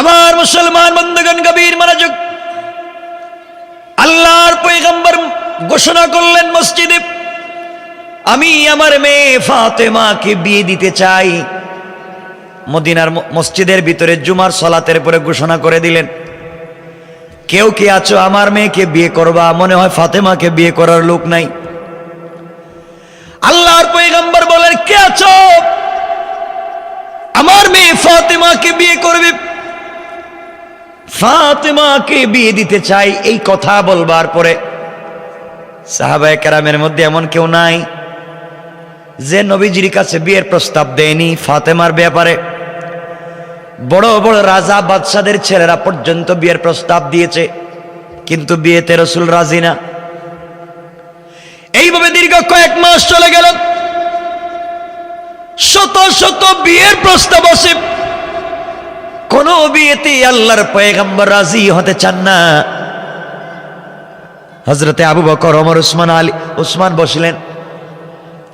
আমার মুসলমান বন্ধুগণ, গভীর মনোযোগ। আল্লাহর পয়গম্বর ঘোষণা করলেন মসজিদে, আমি আমার মেয়ে ফাতেমাকে বিয়ে দিতে চাই। মদিনার মসজিদের ভিতরে জুমার সালাতের পরে ঘোষণা করে দিলেন, কেউ কি আছো আমার মেয়েকে বিয়ে করবা? মনে হয় ফাতেমাকে বিয়ে করার লোক নাই। আল্লাহর পয়গম্বর বলেন, কে আছো আমার মেয়ে ফাতেমাকে বিয়ে করবে? ফাতেমাকে বিয়ে দিতে চাই। এই কথা বলবার পরে সাহাবায়ে কেরামের মধ্যে এমন কেউ নাই যে নবীজির কাছে বিয়ের প্রস্তাব দেয়নি ফাতেমার ব্যাপারে। বড় বড় রাজা বাদশাদের ছেলেরা পর্যন্ত বিয়ের প্রস্তাব দিয়েছে, কিন্তু বিয়েতে রাসূল রাজি না। এইভাবে দীর্ঘ কয়েক মাস চলে গেল, শত শত বিয়ের প্রস্তাব আসে, কোন বিয়েতে আল্লাহর পয়গম্বর রাজি হতে চান না। হযরতে আবু বকর, ওমর, উসমান, আলী। উসমান বসলেন,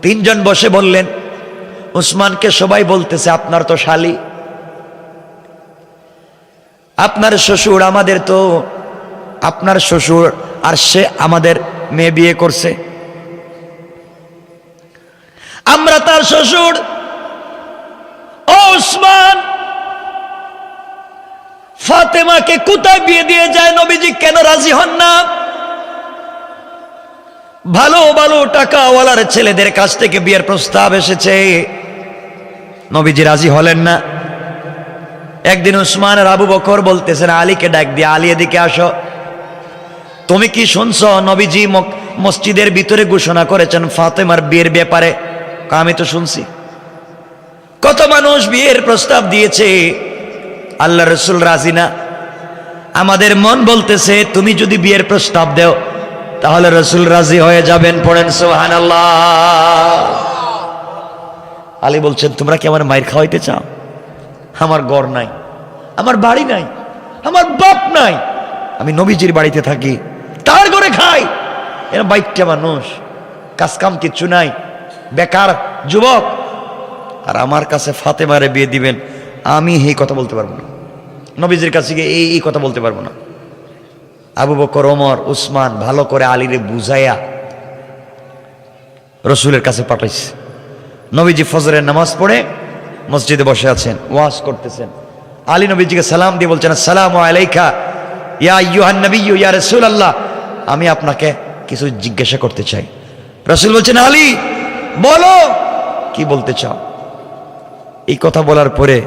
তিনজন বসে বললেন, উসমানকে সবাই বলতেছে আপনার তো শালী, আপনার শ্বশুর, আমাদের তো আপনার শ্বশুর আর সে আমাদের মেয়ে বিয়ে করছে, আমরা তার শ্বশুর। ও উসমান, ফাতেমাকে কোথায় বিয়ে দিয়ে যায়? নবীজি কেন রাজি হন না? ভালো ভালো টাকাওয়ালার ছেলেদের কাছ থেকে বিয়ের প্রস্তাব এসেছে, নবীজি রাজি হলেন না। একদিন উসমান আর আবু বকর বলতেছেন, আলীকে ডাক দিয়ে, আলী এদিকে আসো, তুমি কি শুনছো নবীজি মসজিদের ভিতরে ঘোষণা করেছেন ফাতেমার বিয়ের ব্যাপারে? আমি তো শুনছি, কত মানুষ বিয়ের প্রস্তাব দিয়েছে, আল্লাহ রাসূল রাজি না। আমাদের মন বলতেছে তুমি যদি বিয়ের প্রস্তাব দাও তাহলে রাসূল রাজি হয়ে যাবেন। পড়েন সুবহানাল্লাহ। আলী বলছেন, তোমরা কি আমার মায়ের খাওয়াইতে চাও? আমার ঘর নাই, আমার বাড়ি নাই, আমার বাপ নাই, আমি নবীজির বাড়িতে থাকি, তার ঘরে খাই। এরা বাইকটা মানুষ, কাজকাম কিচ্ছু নাই, বেকার যুবক, আর আমার কাছে ফাতেমারে বিয়ে দিবেন? আমি এই কথা বলতে পারবো না, নবীজির কাছে গিয়ে এই কথা বলতে পারবো না। আবু বকর, ওমর, উসমান ভালো করে আলীরে বুঝাইয়া রসুলের কাছে পাঠাইছে। নবীজি ফজরের নামাজ পড়ে মসজিদে বসে আছেন, ওয়াজ করতেছেন। আলী নবীজিকে সালাম দিয়ে বলছেন, আসসালামু আলাইকা ইয়া আইয়ুহান নাবিয়্যু ইয়া রাসূলুল্লাহ, আমি আপনাকে কিছু জিজ্ঞাসা করতে চাই। রাসূল বলছেন, আলী বলো, কি বলতে চাও? এই কথা বলার পরে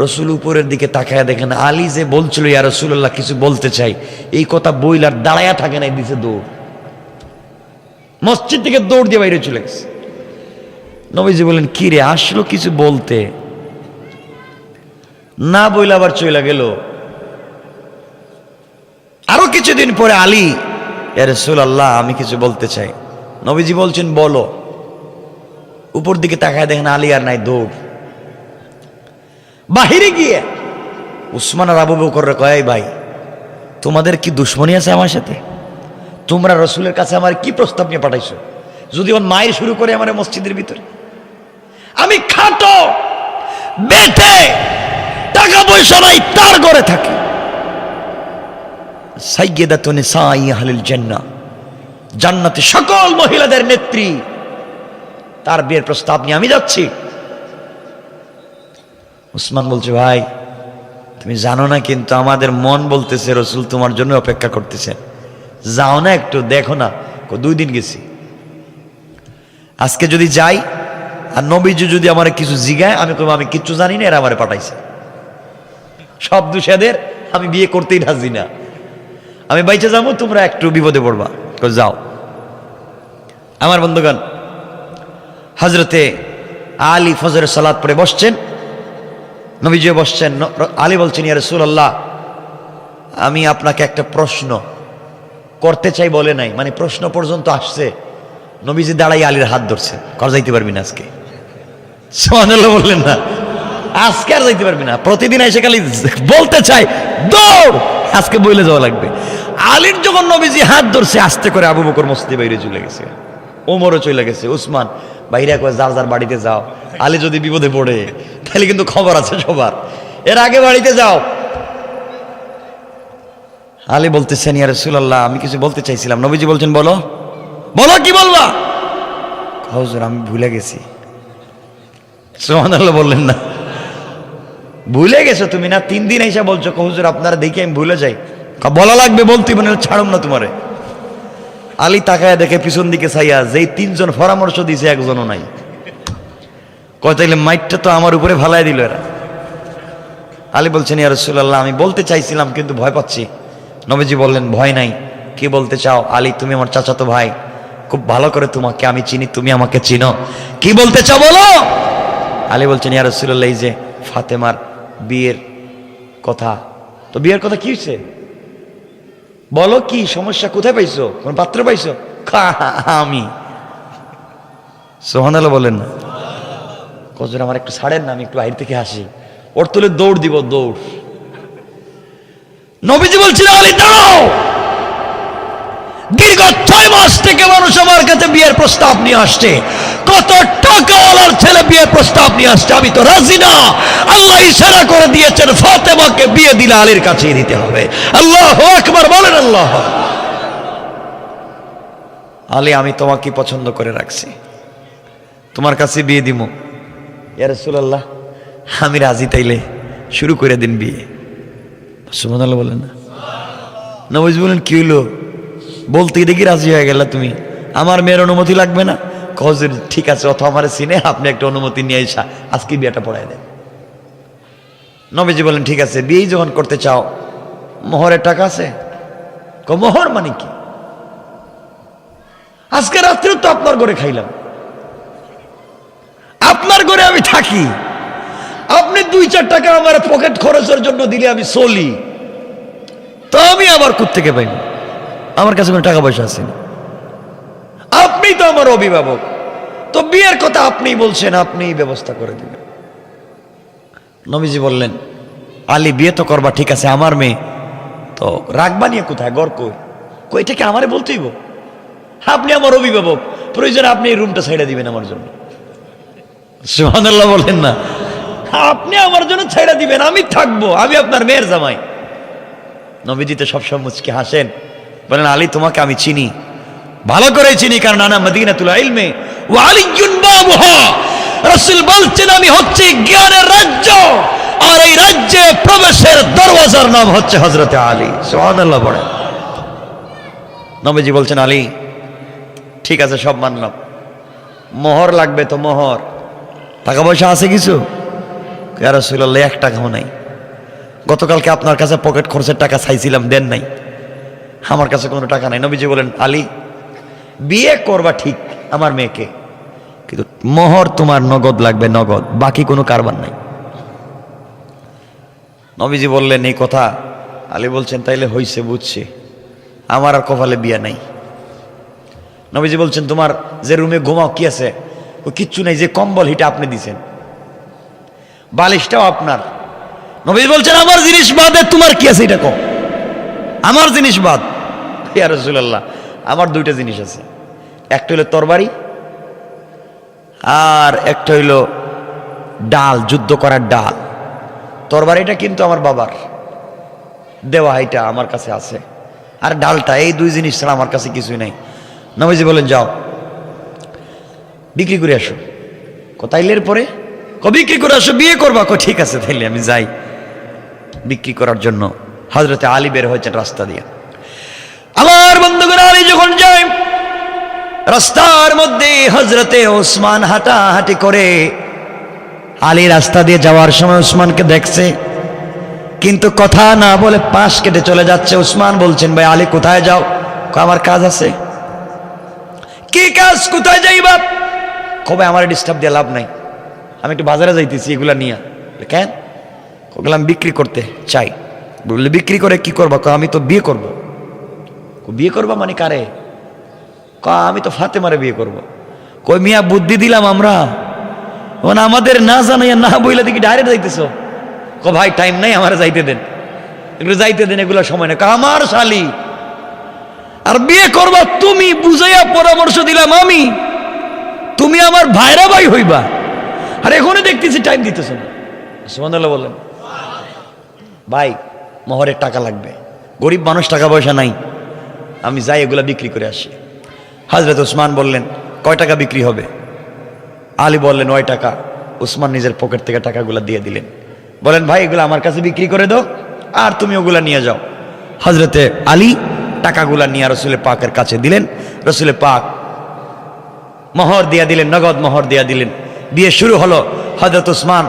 রসুল উপরের দিকে তাকায় দেখেন আলী যে বলছিল ইয়া রাসূলুল্লাহ কিছু বলতে চাই, এই কথা বইলার দাঁড়ায়া থাকে নাই, দিছে দৌড়, মসজিদ থেকে দৌড় দিয়ে বাইরে চলে গেছে। নবীজি বলেন, কি রে, আসলো কিছু বলতে, না বইলা আবার চলে গেল। আরো কিছুদিন পরে আলী, ইয়া রাসূলুল্লাহ আমি কিছু বলতে চাই। নবীজি বলছেন, বলো। উপর দিকে তাকায় দেখেন আলী আর নাই, দৌড়। বাহিরে গিয়ে উসমান আর আবু বকর কয়, ভাই তোমাদের কি দুশ্মনী আছে আমার সাথে? তোমরা রসুলের কাছে আমার কি প্রস্তাব নিয়ে পাঠাইছো? যদি ওর মায়ের শুরু করে আমার মসজিদের ভিতরে, আমি খাটো বেটে, টাকা পয়সা নাই, তার ঘরে থাকি, সাইয়্যিদাতুন নিসাই আহলিল জান্নাহ, জান্নাতে সকল মহিলাদের নেত্রী, তার বিয়ের প্রস্তাব নিয়ে আমি যাচ্ছি। উসমান বলছে, ভাই তুমি জানো না, কিন্তু আমাদের মন বলতেছে রসুল তোমার জন্য অপেক্ষা করতেছে, যাও না একটু দেখো না। 2 দিন গেছি, আজকে যদি যাই আর নবীজি যদি আমার কিছু জিগায়, আমি কইব আমি কিচ্ছু জানি না, এরা আমারে পাঠাইছে, সব দুষেদের, আমি বিয়ে করতেই রাজি না, আমি বাইচে যাবো, তোমরা একটু বিপদে পড়বা, যাও। আমার বন্ধুগণ, হযরতে আলী ফজরের সালাত পড়ে বসছেন, নবীজিও বসছেন। আলী বলছেন, ইয়া রাসূলুল্লাহ আমি আপনাকে একটা প্রশ্ন করতে চাই, বলে নাই, মানে প্রশ্ন পর্যন্ত আসছে। নবীজি দাঁড়াই আলীর হাত ধরছে, কর যাইতে পারবি না আজকে, সুবহানাল্লাহ বললেন না, আজকে আর যাইতে পারবি না, প্রতিদিন এসে খালি বলতে চাই, দৌড়, আজকে বইলে যাওয়া লাগবে। আলীর যখন নবীজি হাত ধরছে, আস্তে করে আবু বকর মসজিদে বাইরে চলে গেছে, ওমরও চলে গেছে, উসমান বাইরে কয় যার যার বাড়িতে যাও, আলী যদি বিপদে পড়ে তাহলে কিন্তু খবর আছে সবার, এর আগে বাড়িতে যাও। আলী বলতেছেন, ইয়া রাসূলুল্লাহ, আমি কিছু বলতে চাইছিলাম। নবীজি বলছেন, বলো। বলো, কি বলবা? হুজুর, আমি ভুলে গেছি। সুবহানাল্লাহ বললেন না? ভুলে গেছো তুমি না? 3 দিন এসে বলছো হুজুর আপনারা দেখি আমি ভুলে যাই। বলা লাগবে, বলতে মানে ছাড়ুম না তোমারে। আলী তাকায় দেখে পিছন দিকে চাইয়া, যেই 3 জন পরামর্শ দিয়েছে একজনও নাই। কয় তাইলে মাইটটা তো আমার উপরে ফালাই দিল এরা। আলী বলছেন, ইয়া রাসূলুল্লাহ, আমি বলতে চাইছিলাম কিন্তু ভয় পাচ্ছি। নবীজি বললেন, ভয় নাই, কি বলতে চাও? আলী, তুমি আমার চাচাতো ভাই, খুব ভালো করে তোমাকে আমি চিনি, তুমি আমাকে চিনো, কি বলতে চাও বলো। আলী বলছেন, ইয়া রাসূলুল্লাহ, এই যে ফাতেমার বিয়ের কথা। তো বিয়ের কথা কি হয়েছে বলো, কি সমস্যা, কোথায় পাইছো, কোন পাত্র পাইছো? আমি। সুবহানাল্লাহ বলেন না? হুজুর আমার একটু ছাড়েন না, আমি একটু বাইরে থেকে আসি। ওর তুলে দৌড় দিব, দৌড়। নবীজি বলছিল, আলী দাঁড়াও। দীর্ঘ 6 মাস থেকে মানুষ আমার কাছে বিয়ের প্রস্তাব নিয়ে আসছে। কত টাকাওয়ালার ছেলে বিয়ের প্রস্তাব নিয়ে আসছে, আমি তো রাজি না। আল্লাহ ইশারা করে দিয়েছেন, ফাতেমাকে বিয়ে দিলে আলীর কাছেই দিতে হবে। আল্লাহু আকবার বলেন। আল্লাহ। আলী, আমি তোমাকে পছন্দ করে রাখছি, তোমার কাছে বিয়ে দিব। ইয়া রাসূলুল্লাহ, আমি রাজি, তাইলে শুরু করে দিন বিয়ে। সুবহানাল্লাহ বলেন না? নবীজি বলেন, কি হলো? বলতে দেখি রাজি হয়ে গেল তুমি, আমার মেয়ের অনুমতি লাগবে না? হুজুর ঠিক আছে, অথবা আমার সিনে আপনি একটা অনুমতি নিয়ে এসা আজকে বিয়েটা পড়ায় দেন। নবীজি বলেন, ঠিক আছে, বিয়ে যখন করতে চাও, মোহরের টাকা আছে? মোহর মানে কি? আজকে রাত্রে তো আপনার ঘরে খাইলাম, আপনার ঘরে আমি থাকি, আপনি 2-4 টাকা আমার পকেট খরচের জন্য দিলে আমি চলি, তো আমি আবার কোত্থেকে পাইব? আমার কাছে কোনো টাকা পয়সা আছে না। আপনি তো আমার অভিভাবক, তো বিয়ের কথা আপনিই বলছেন, আপনিই ব্যবস্থা করে দিবেন। নবীজি বললেন, আলী, বিয়ে তো করবা, ঠিক আছে, আমার মেয়ে তো রাখবা নিয়ে কোথায়, গড় কই? কইটা কি আমারে বলতেইব? আপনি আমার অভিভাবক, প্রয়োজন আপনি এই রুমটা ছেড়ে দিবেন আমার জন্য। সুবহানাল্লাহ বলেন না? আপনি আমার জন্য ছেড়ে দিবেন, আমি থাকবো, আমি আপনার মেয়ের জামাই। নবীজি তো সবসময় মুচকি হাসেন, বলেন, আলী, তোমাকে আমি চিনি, ভালো করে চিনি, কারণ আনা মদিনাতুল ইলমি ওয়া আলিয়্যুন বাবুহা। রাসূল বলছেন, আমি হচ্ছে জ্ঞানের রাজ্য, আর এই রাজ্যে প্রবেশের দরওয়াজার নাম হচ্ছে হযরতে আলী। সুবহানাল্লাহ বলেন। নবীজি বলছেন, আলী, ঠিক আছে, সব মানলাম, মোহর লাগবে তো মোহর, টাকা পয়সা আছে কিছু? ইয়া রাসূলুল্লাহ, 1 টাকাও নাই। গতকালকে আপনার কাছে পকেট খরচের টাকা চাইছিলাম, দেন নাই, আমার কাছে কোনো টাকা নাই। নবীজি বলেন, আলী, বিয়ে করবা ঠিক আমার মেয়েকে, কিন্তু মোহর তোমার নগদ লাগবে, নগদ, বাকি কোনো কারবার নাই। নবীজি বললেন এই কথা। আলী বলছেন, তাইলে হইছে, বুঝছি, আমার আর কপালে বিয়ে নাই। নবীজি বলছেন, তোমার যে রুমে ঘুমাও কি আছে? ও কিচ্ছু নাই, যে কম্বল হিটা আপনি দিছেন, বালিশটাও আপনার। নবীজি বলছেন, আমার জিনিস বাদে তোমার কি আছে এটা কও, আমার জিনিস বাদ। ইয়া রাসূলুল্লাহ, আমার 2টা জিনিস আছে, একটা হইলো তরবারি, আর একটা হইলো ডাল, যুদ্ধ করার ডাল। তরবারিটা কিন্তু আমার বাবার দেওয়া, এটা আমার কাছে আছে, আর ডালটা, এই 2 জিনিস ছাড়া আমার কাছে কিছুই নাই। নবীজি বলেন, যাও বিক্রি করে আসো। তাইলের পরে বিক্রি করে আসো, বিয়ে করবা? ঠিক আছে, তাইলে আমি যাই। বিক্রি করার জন্য হযরতে আলী বের হয়েছেন রাস্তা দিয়ে। আমার বন্ধুগণ, আলী যখন যায়, রাস্তার মধ্যে হযরতে ওসমান হাঁটাহাঁটি করে। আলী রাস্তা দিয়ে যাওয়ার সময় ওসমানকে দেখছে, কিন্তু কথা না বলে পাশ কেটে চলে যাচ্ছে। ওসমান বলছেন, ভাই আলী, কোথায় যাও? আমার কাজ আছে। কি কাজ? কোথায় যাইবা? কবে আমার ডিস্টার্ব দিয়ে লাভ নাই, আমি একটু বাজারে যাইতেছি, এগুলা নিয়ে। কেন? ওগুলো আমি বিক্রি করতে চাই। বললে, বিক্রি করে কি করবা? আমি তো বিয়ে করব। বিয়ে করবা মানে কারে? আমি তো ফাতেমারে বিয়ে করব। কই মিয়া, বুদ্ধি দিলাম আমরা, আমাদের না জানাইয়া না বইলা দেখি ডাইরেক্ট যাইতেছ। ভাই টাইম নাই, আমার যাইতে দেন, একটু যাইতে দেন, এগুলো সময় না। আমার শালি, আর বিয়ে করবা তুমি, বুঝাইয়া পরামর্শ দিলাম আমি, তুমি আমার ভাইরা ভাই হইবা, আর এখনই দেখতেছি টাইম দিতেছ না। সুবহানাল্লাহ বলেন। ভাই, মোহরের টাকা লাগবে, গরিব মানুষ, টাকা পয়সা নাই, আমি যাই এগুলা বিক্রি করে আসি। হযরত উসমান বললেন, কয় টাকা বিক্রি হবে? আলী বললেন 9 টাকা। উসমান নিজের পকেট থেকে টাকাগুলা দিয়ে দিলেন, বলেন ভাই এগুলো আমার কাছে বিক্রি করে দাও, আর তুমি ওগুলা নিয়ে যাও। হযরতে আলী টাকাগুলা নিয়ে রসুলের পাকের কাছে দিলেন। রসুলের পাক মোহর দিয়া দিলেন, নগদ মোহর দিয়া দিলেন। বিয়ে শুরু হলো। হযরত উসমান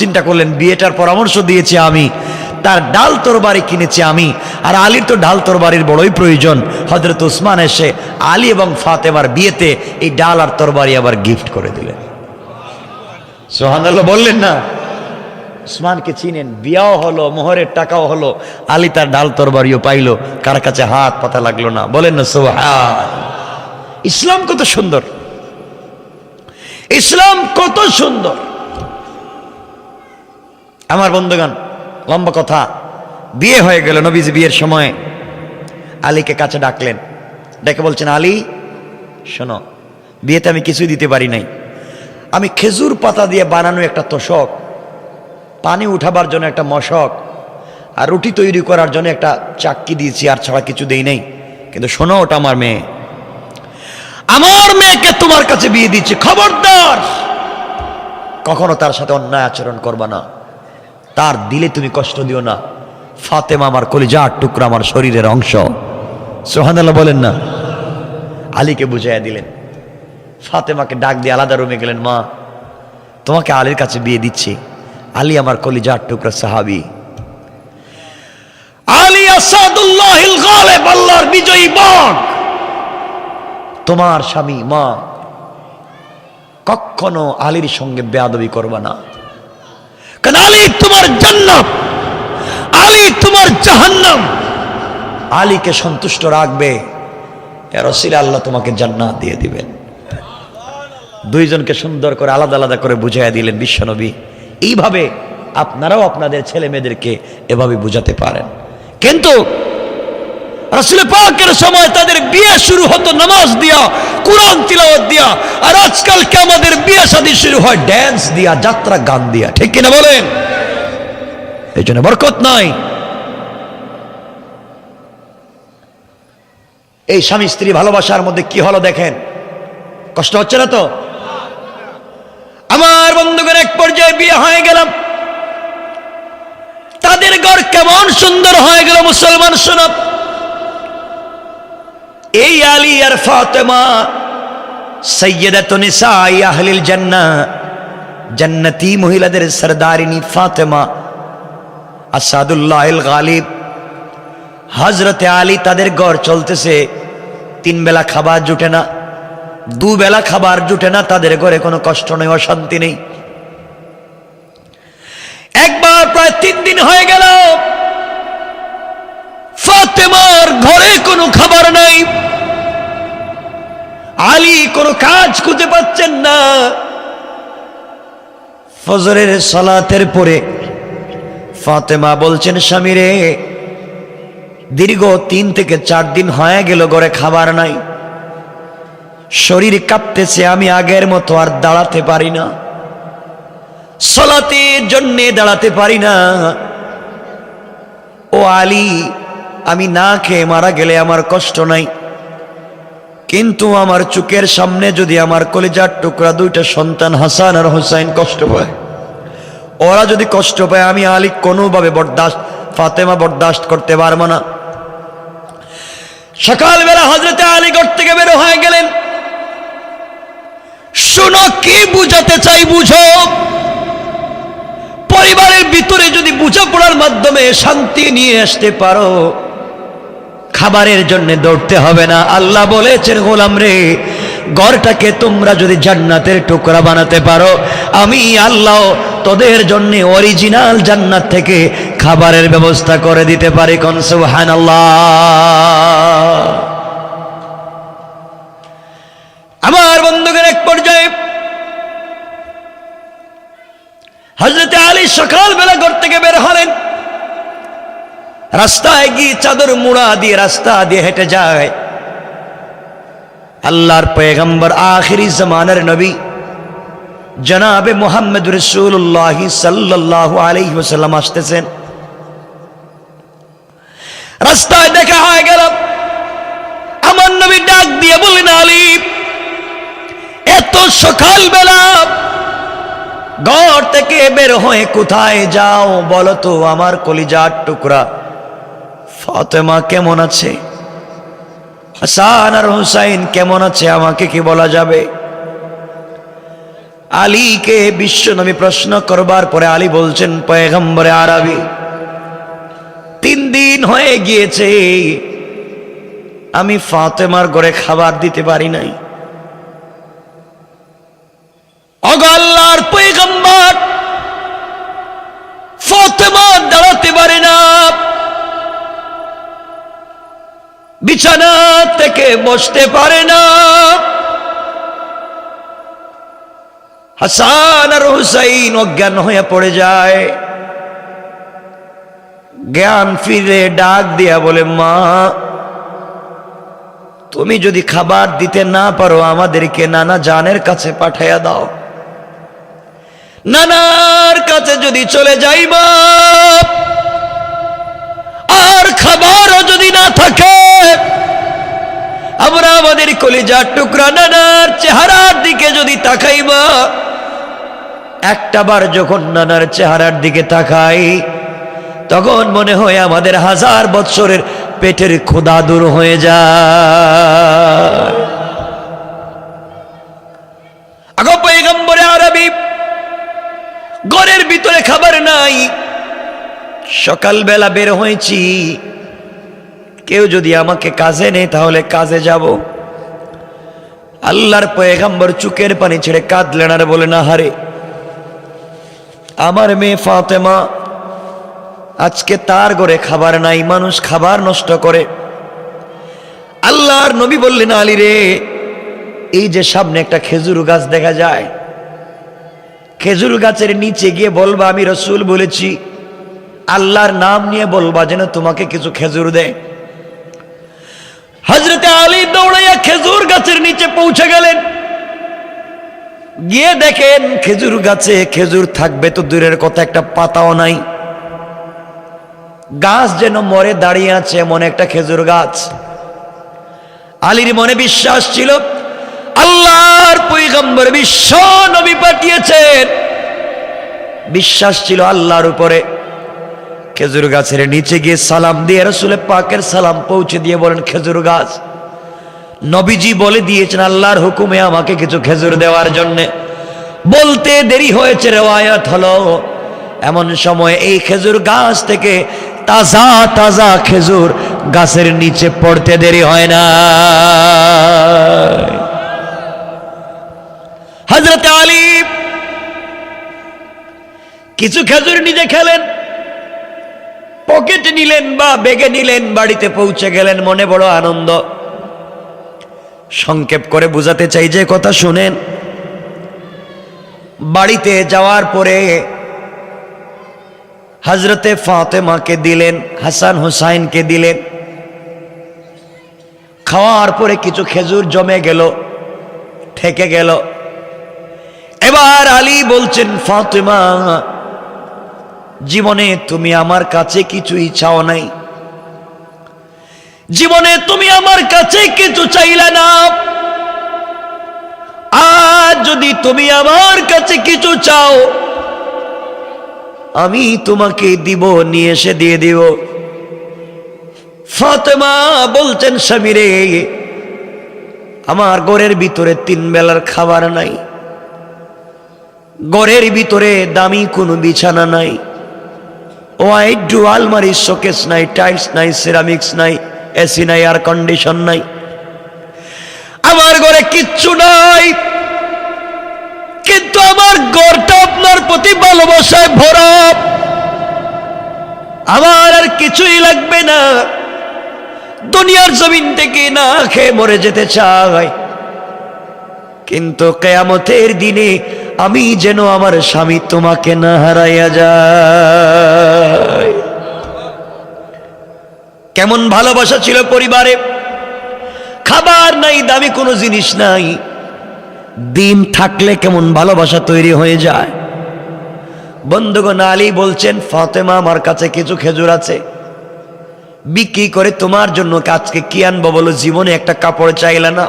চিন্তা করলেন, বিয়েটার পরামর্শ দিয়েছি আমি, তার ডাল তরবারি কিনেছি আমি, আর আলীর তো ডাল তরবারির বড়ই প্রয়োজন। হযরত উসমান এসে আলী এবং ফাতেমার বিয়েতে এই ডাল আর তরবারি আবার গিফট করে দিলেন। সুবহানাল্লাহ বললেন না? উসমানকে চিনেন, বিয়াও হলো, মোহরের টাকাও হলো, আলী তার ডাল তরবারিও পাইলো, কার কাছে হাত পাতা লাগলো না। বলেন না সুবহান। ইসলাম কত সুন্দর, ইসলাম কত সুন্দর। আমার বন্ধুগণ, লম্বা কথা, বিয়ে হয়ে গেল। নবীজি বিয়ের সময় আলীকে কাছে ডাকলেন, ডেকে বলছেন, আলী শোনো, বিয়েতে আমি কিছুই দিতে পারি নাই, আমি খেজুর পাতা দিয়ে বানানো একটা তোশক, পানি উঠাবার জন্য একটা মশক, আর রুটি তৈরি করার জন্য একটা চাক্কি দিয়েছি, আর ছাড়া কিছু দেই নাই। কিন্তু শোনো, ওটা আমার মেয়ে, আমার মেয়েকে তোমার কাছে বিয়ে দিচ্ছি, খবরদার কখনো তার সাথে অন্যায় আচরণ করবা না, তার দিলে তুমি কষ্ট দিও না। ফাতেমা আমার কলিজার টুকরা, আমার শরীরের অংশ। সুবহানাল্লাহ বলেন না? আলীকে বুঝাইয়া দিলেন। ফাতেমাকে ডাক দিয়ে আলাদা রুমে গেলেন, মা তোমাকে আলীর কাছে বিয়ে দিচ্ছি, আলী আমার কলিজার টুকরা সাহাবী, আলী আসাদুল্লাহিল গালিব, আল্লাহর বিজয়ী বাঘ, তোমার স্বামী। মা কখনো আলীর সঙ্গে বেয়াদবি করবা না, কারণ আলী তোমার জান্নাত, আলী তোমার জাহান্নাম। আলীকে সন্তুষ্ট রাখবে, ইয়া রাসূলুল্লাহ, আল্লাহ তোমাকে জান্নাত দিয়ে দিবেন। দুইজনকে সুন্দর করে আলাদা আলাদা করে বুঝাইয়া দিলেন বিশ্বনবী। এইভাবে আপনারাও আপনাদের ছেলে মেয়েদেরকে এভাবে বুঝাতে পারেন। কিন্তু রাসূল পাকের সময় তাদের বিয়ে শুরু হতো নামাজ দিয়া, কুরআন তিলাওয়াত দিয়া, আর আজকালকে আমাদের বিয়ে শাদী শুরু হয় ড্যান্স দিয়া, যাত্রা গান দিয়া। ঠিক কিনা বলেন? এই জন্য বরকত নাই। এই স্বামী স্ত্রী ভালোবাসার মধ্যে কি হলো দেখেন, কষ্ট হচ্ছে না তো? আমার বন্ধুগণ, এক পর্যায়ে বিয়ে হয়ে গেলাম, তাদের ঘর কেমন সুন্দর হয়ে গেল। মুসলমান শোনো, এই আলী আর ফাতেমা সাইয়্যিদাতুন নিসাই আহলিল জান্নাহ, জান্নাতি মহিলাদের সরদারিনী ফাতেমা আসাদুল্লাহিল গালিব। হযরতে আলী তাদের ঘর চলতেছে, 3 বেলা খাবার জুটে না, 2 বেলা খাবার জুটে না, তাদের ঘরে কোনো কষ্ট নেই, অশান্তি নেই। একবার প্রায় 3 দিন হয়ে গেল, ফাতেমার ঘরে কোনো খাবার নাই। আলী কোনো কাজ খুঁজে পাচ্ছেন না। ফজরের সালাতের পরে ফাতেমা বলছেন, স্বামী রে, দীর্ঘ 3 থেকে 4 দিন হয়ে গেল ঘরে খাবার নাই, শরীর কাঁপতেছে, আমি আগের মতো আর দাঁড়াতে পারি না, সালাতের জন্য দাঁড়াতে পারি না। ও আলী, আমি না খেয়ে মারা গেলে আমার কষ্ট নাই, কিন্তু আমার চোখের সামনে যদি আমার কলিজার টুকরা 2টা সন্তান হাসান আর হুসাইন কষ্ট পায়, ওরা যদি কষ্ট পায়, আমি আলী কোনোভাবে ফাতেমা বরদাস্ত করতে পারবো না। সকালবেলা হযরতে আলী ঘর থেকে বের হয়ে গেলেন। শোনো, কি বুঝাতে চাই বুঝো। পরিবারের ভিতরে যদি বোঝাপড়ার মাধ্যমে শান্তি নিয়ে আসতে পারো, খাবারের জন্য দৌড়তে হবে না। আল্লাহ বলেছেন, গোলাম রে, ঘরটাকে তোমরা যদি জান্নাতের টুকরা বানাতে পারো, আমি আল্লাহ তোদের জন্য অরিজিনাল জান্নাত থেকে খাবারের ব্যবস্থা করে দিতে পারি। কোন সুবহানাল্লাহ। আমার বন্ধুগণ, এক পর্যায়ে হযরতে আলী সকালবেলা ঘর থেকে বের হলেন। রাস্তায় গিয়ে চাদর মুড়া দিয়ে রাস্তা দিয়ে হেঁটে যায়। আল্লাহর পয়গম্বর, আখিরি জামানার নবী জনাবে মুহাম্মদ রাসূলুল্লাহ সাল্লাল্লাহু আলাইহি ওয়াসাল্লাম আসতেছেন। রাস্তায় দেখা হয়ে গেল, আমার নবী ডাক দিয়ে বললেন, আলী এত সকালবেলা ঘর থেকে বের হয়ে কোথায় যাও বলো তো? আমার কলিজার টুকরা ফাতেমা কেমন আছে, হাসান আর হুসাইন কেমন আছে, আমাকে কি বলা যাবে? আলীকে বিশ্বনবী প্রশ্ন করবার পরে আলী বলছেন, পয়গম্বরে আরবি 3 দিন হয়ে গিয়েছে আমি ফাতেমার ঘরে খাবার দিতে পারি নাই। ওগো আল্লাহর পয়গম্বর, ফাতেমা দাঁড়াতে পারে না, বিছানা থেকে বসতে পারে না, হাসান আর হুসাইন অজ্ঞান হয়ে পড়ে যায়। জ্ঞান ফিরে ডাক দিয়া বলে, মা তুমি যদি খাবার দিতে না পারো আমাদেরকে নানা জানের কাছে পাঠাইয়া দাও। নানার কাছে যদি চলে যাইবা আর খাবারও যদি না থাকে, আমরা আমাদের কলিজার টুকরা নানার চেহারার দিকে যদি তাকাইবা, একটাবার যখন নানার চেহারার দিকে তাকাই তখন মনে হয় আমাদের 1000 বৎসরের পেটের ক্ষুধা দূর হয়ে যায়। আগো পয়গম্বরে আরবি, ঘরের ভিতরে খাবার নাই, সকালবেলা বের হয়েছি, কেউ যদি আমাকে কাজে নেয় তাহলে কাজে যাব। আল্লাহর পয়গম্বর চোখের পানি ছেড়ে কাঁদলেন আর বলেন, আহারে আমার মেয়ে ফাতেমা, আজকে তার ঘরে খাবার নাই, মানুষ খাবার নষ্ট করে। আল্লাহর নবী বললেন, আলী রে, এই যে সামনে একটা খেজুর গাছ দেখা যায়, খেজুর গাছের নিচে গিয়ে বলবা আমি রসুল বলেছি, আল্লাহর নাম নিয়ে বলবা যেন তোমাকে কিছু খেজুর দেয়। হযরতে আলী দৌড়াইয়া খেজুর গাছের নিচে পৌঁছে গেলেন, গিয়ে দেখেন খেজুর গাছে খেজুর থাকবে তো দূরের কথা, একটা পাতাও নাই, গাছ যেন মরে দাঁড়িয়ে আছে এমন একটা খেজুর গাছ। আলীর মনে বিশ্বাস ছিল আল্লাহর পয়গম্বর বিশ্ব নবী পাঠিয়েছেন, বিশ্বাস ছিল আল্লাহর উপরে। খেজুর গাছের নিচে গিয়ে সালাম দিয়ে রাসূল পাকের সালাম পৌঁছে দিয়ে বলেন, খেজুর গাছ, নবীজি বলে দিয়েছেন আল্লাহর হুকুমে আমাকে কিছু খেজুর দেওয়ার জন্য। বলতে দেরি হয়েছে, রিওয়ায়াত হলো এমন সময় এই খেজুর গাছ থেকে তাজা তাজা খেজুর গাছের নিচে পড়তে দেরি হয় না। হযরত আলী কিছু খেজুর নিজে খেলেন, পকেটে নিলেন বা ব্যাগে নিলেন, বাড়িতে পৌঁছে গেলেন, মনে বড় আনন্দ। সংক্ষেপ করে বুঝাতে চাই যে কথা শুনেন। বাড়িতে যাওয়ার পরে হযরতে ফাতেমাকে দিলেন, হাসান হুসাইনকে দিলেন। খাওয়ার পরে কিছু খেজুর জমে গেল, থেকে গেল। এবার আলী বলছেন, ফাতেমা জীবনে তুমি আমার কাছে কিছুই চাও নাই, জীবনে তুমি আমার কাছে কিছু চাইলে না, আজ যদি তুমি আমার কাছে কিছু চাও আমি তোমাকে দিব, নিয়ে এসে দিয়ে দিব। ফাতেমা বলছেন, স্বামী রে, আমার ঘরের ভিতরে 3 বেলার খাবার নাই, ঘরের ভিতরে দামি কোনো বিছানা নাই, ওয়াইড আলমারি, শোকেস নাই, টাইলস নাই, সিরামিক্স নাই, এসি নাই, এয়ার কন্ডিশন নাই, আমার ঘরে কিচ্ছু নাই, কিন্তু আমার ঘরটা আপনার প্রতি ভালোবাসায় ভরা, আমার আর কিছুই লাগবে না, দুনিয়ার জমিন থেকে না খেয়ে মরে যেতে চাই, কিন্তু কিয়ামতের দিনে আমি যেন আমার স্বামী তোমাকে না হারাইয়া যায়। কেমন ভালোবাসা ছিল পরিবারে, খাবার নাই, দামি কোনো জিনিস নাই, দিন থাকলে কেমন ভালোবাসা তৈরি হয়ে যায়। বন্ধুগণ, আলী বলছেন, ফাতেমা আমার কাছে কিছু খেজুর আছে, বিক্রি করে তোমার জন্য আজকে কি আনবো বলো, জীবনে একটা কাপড় চাইলে না।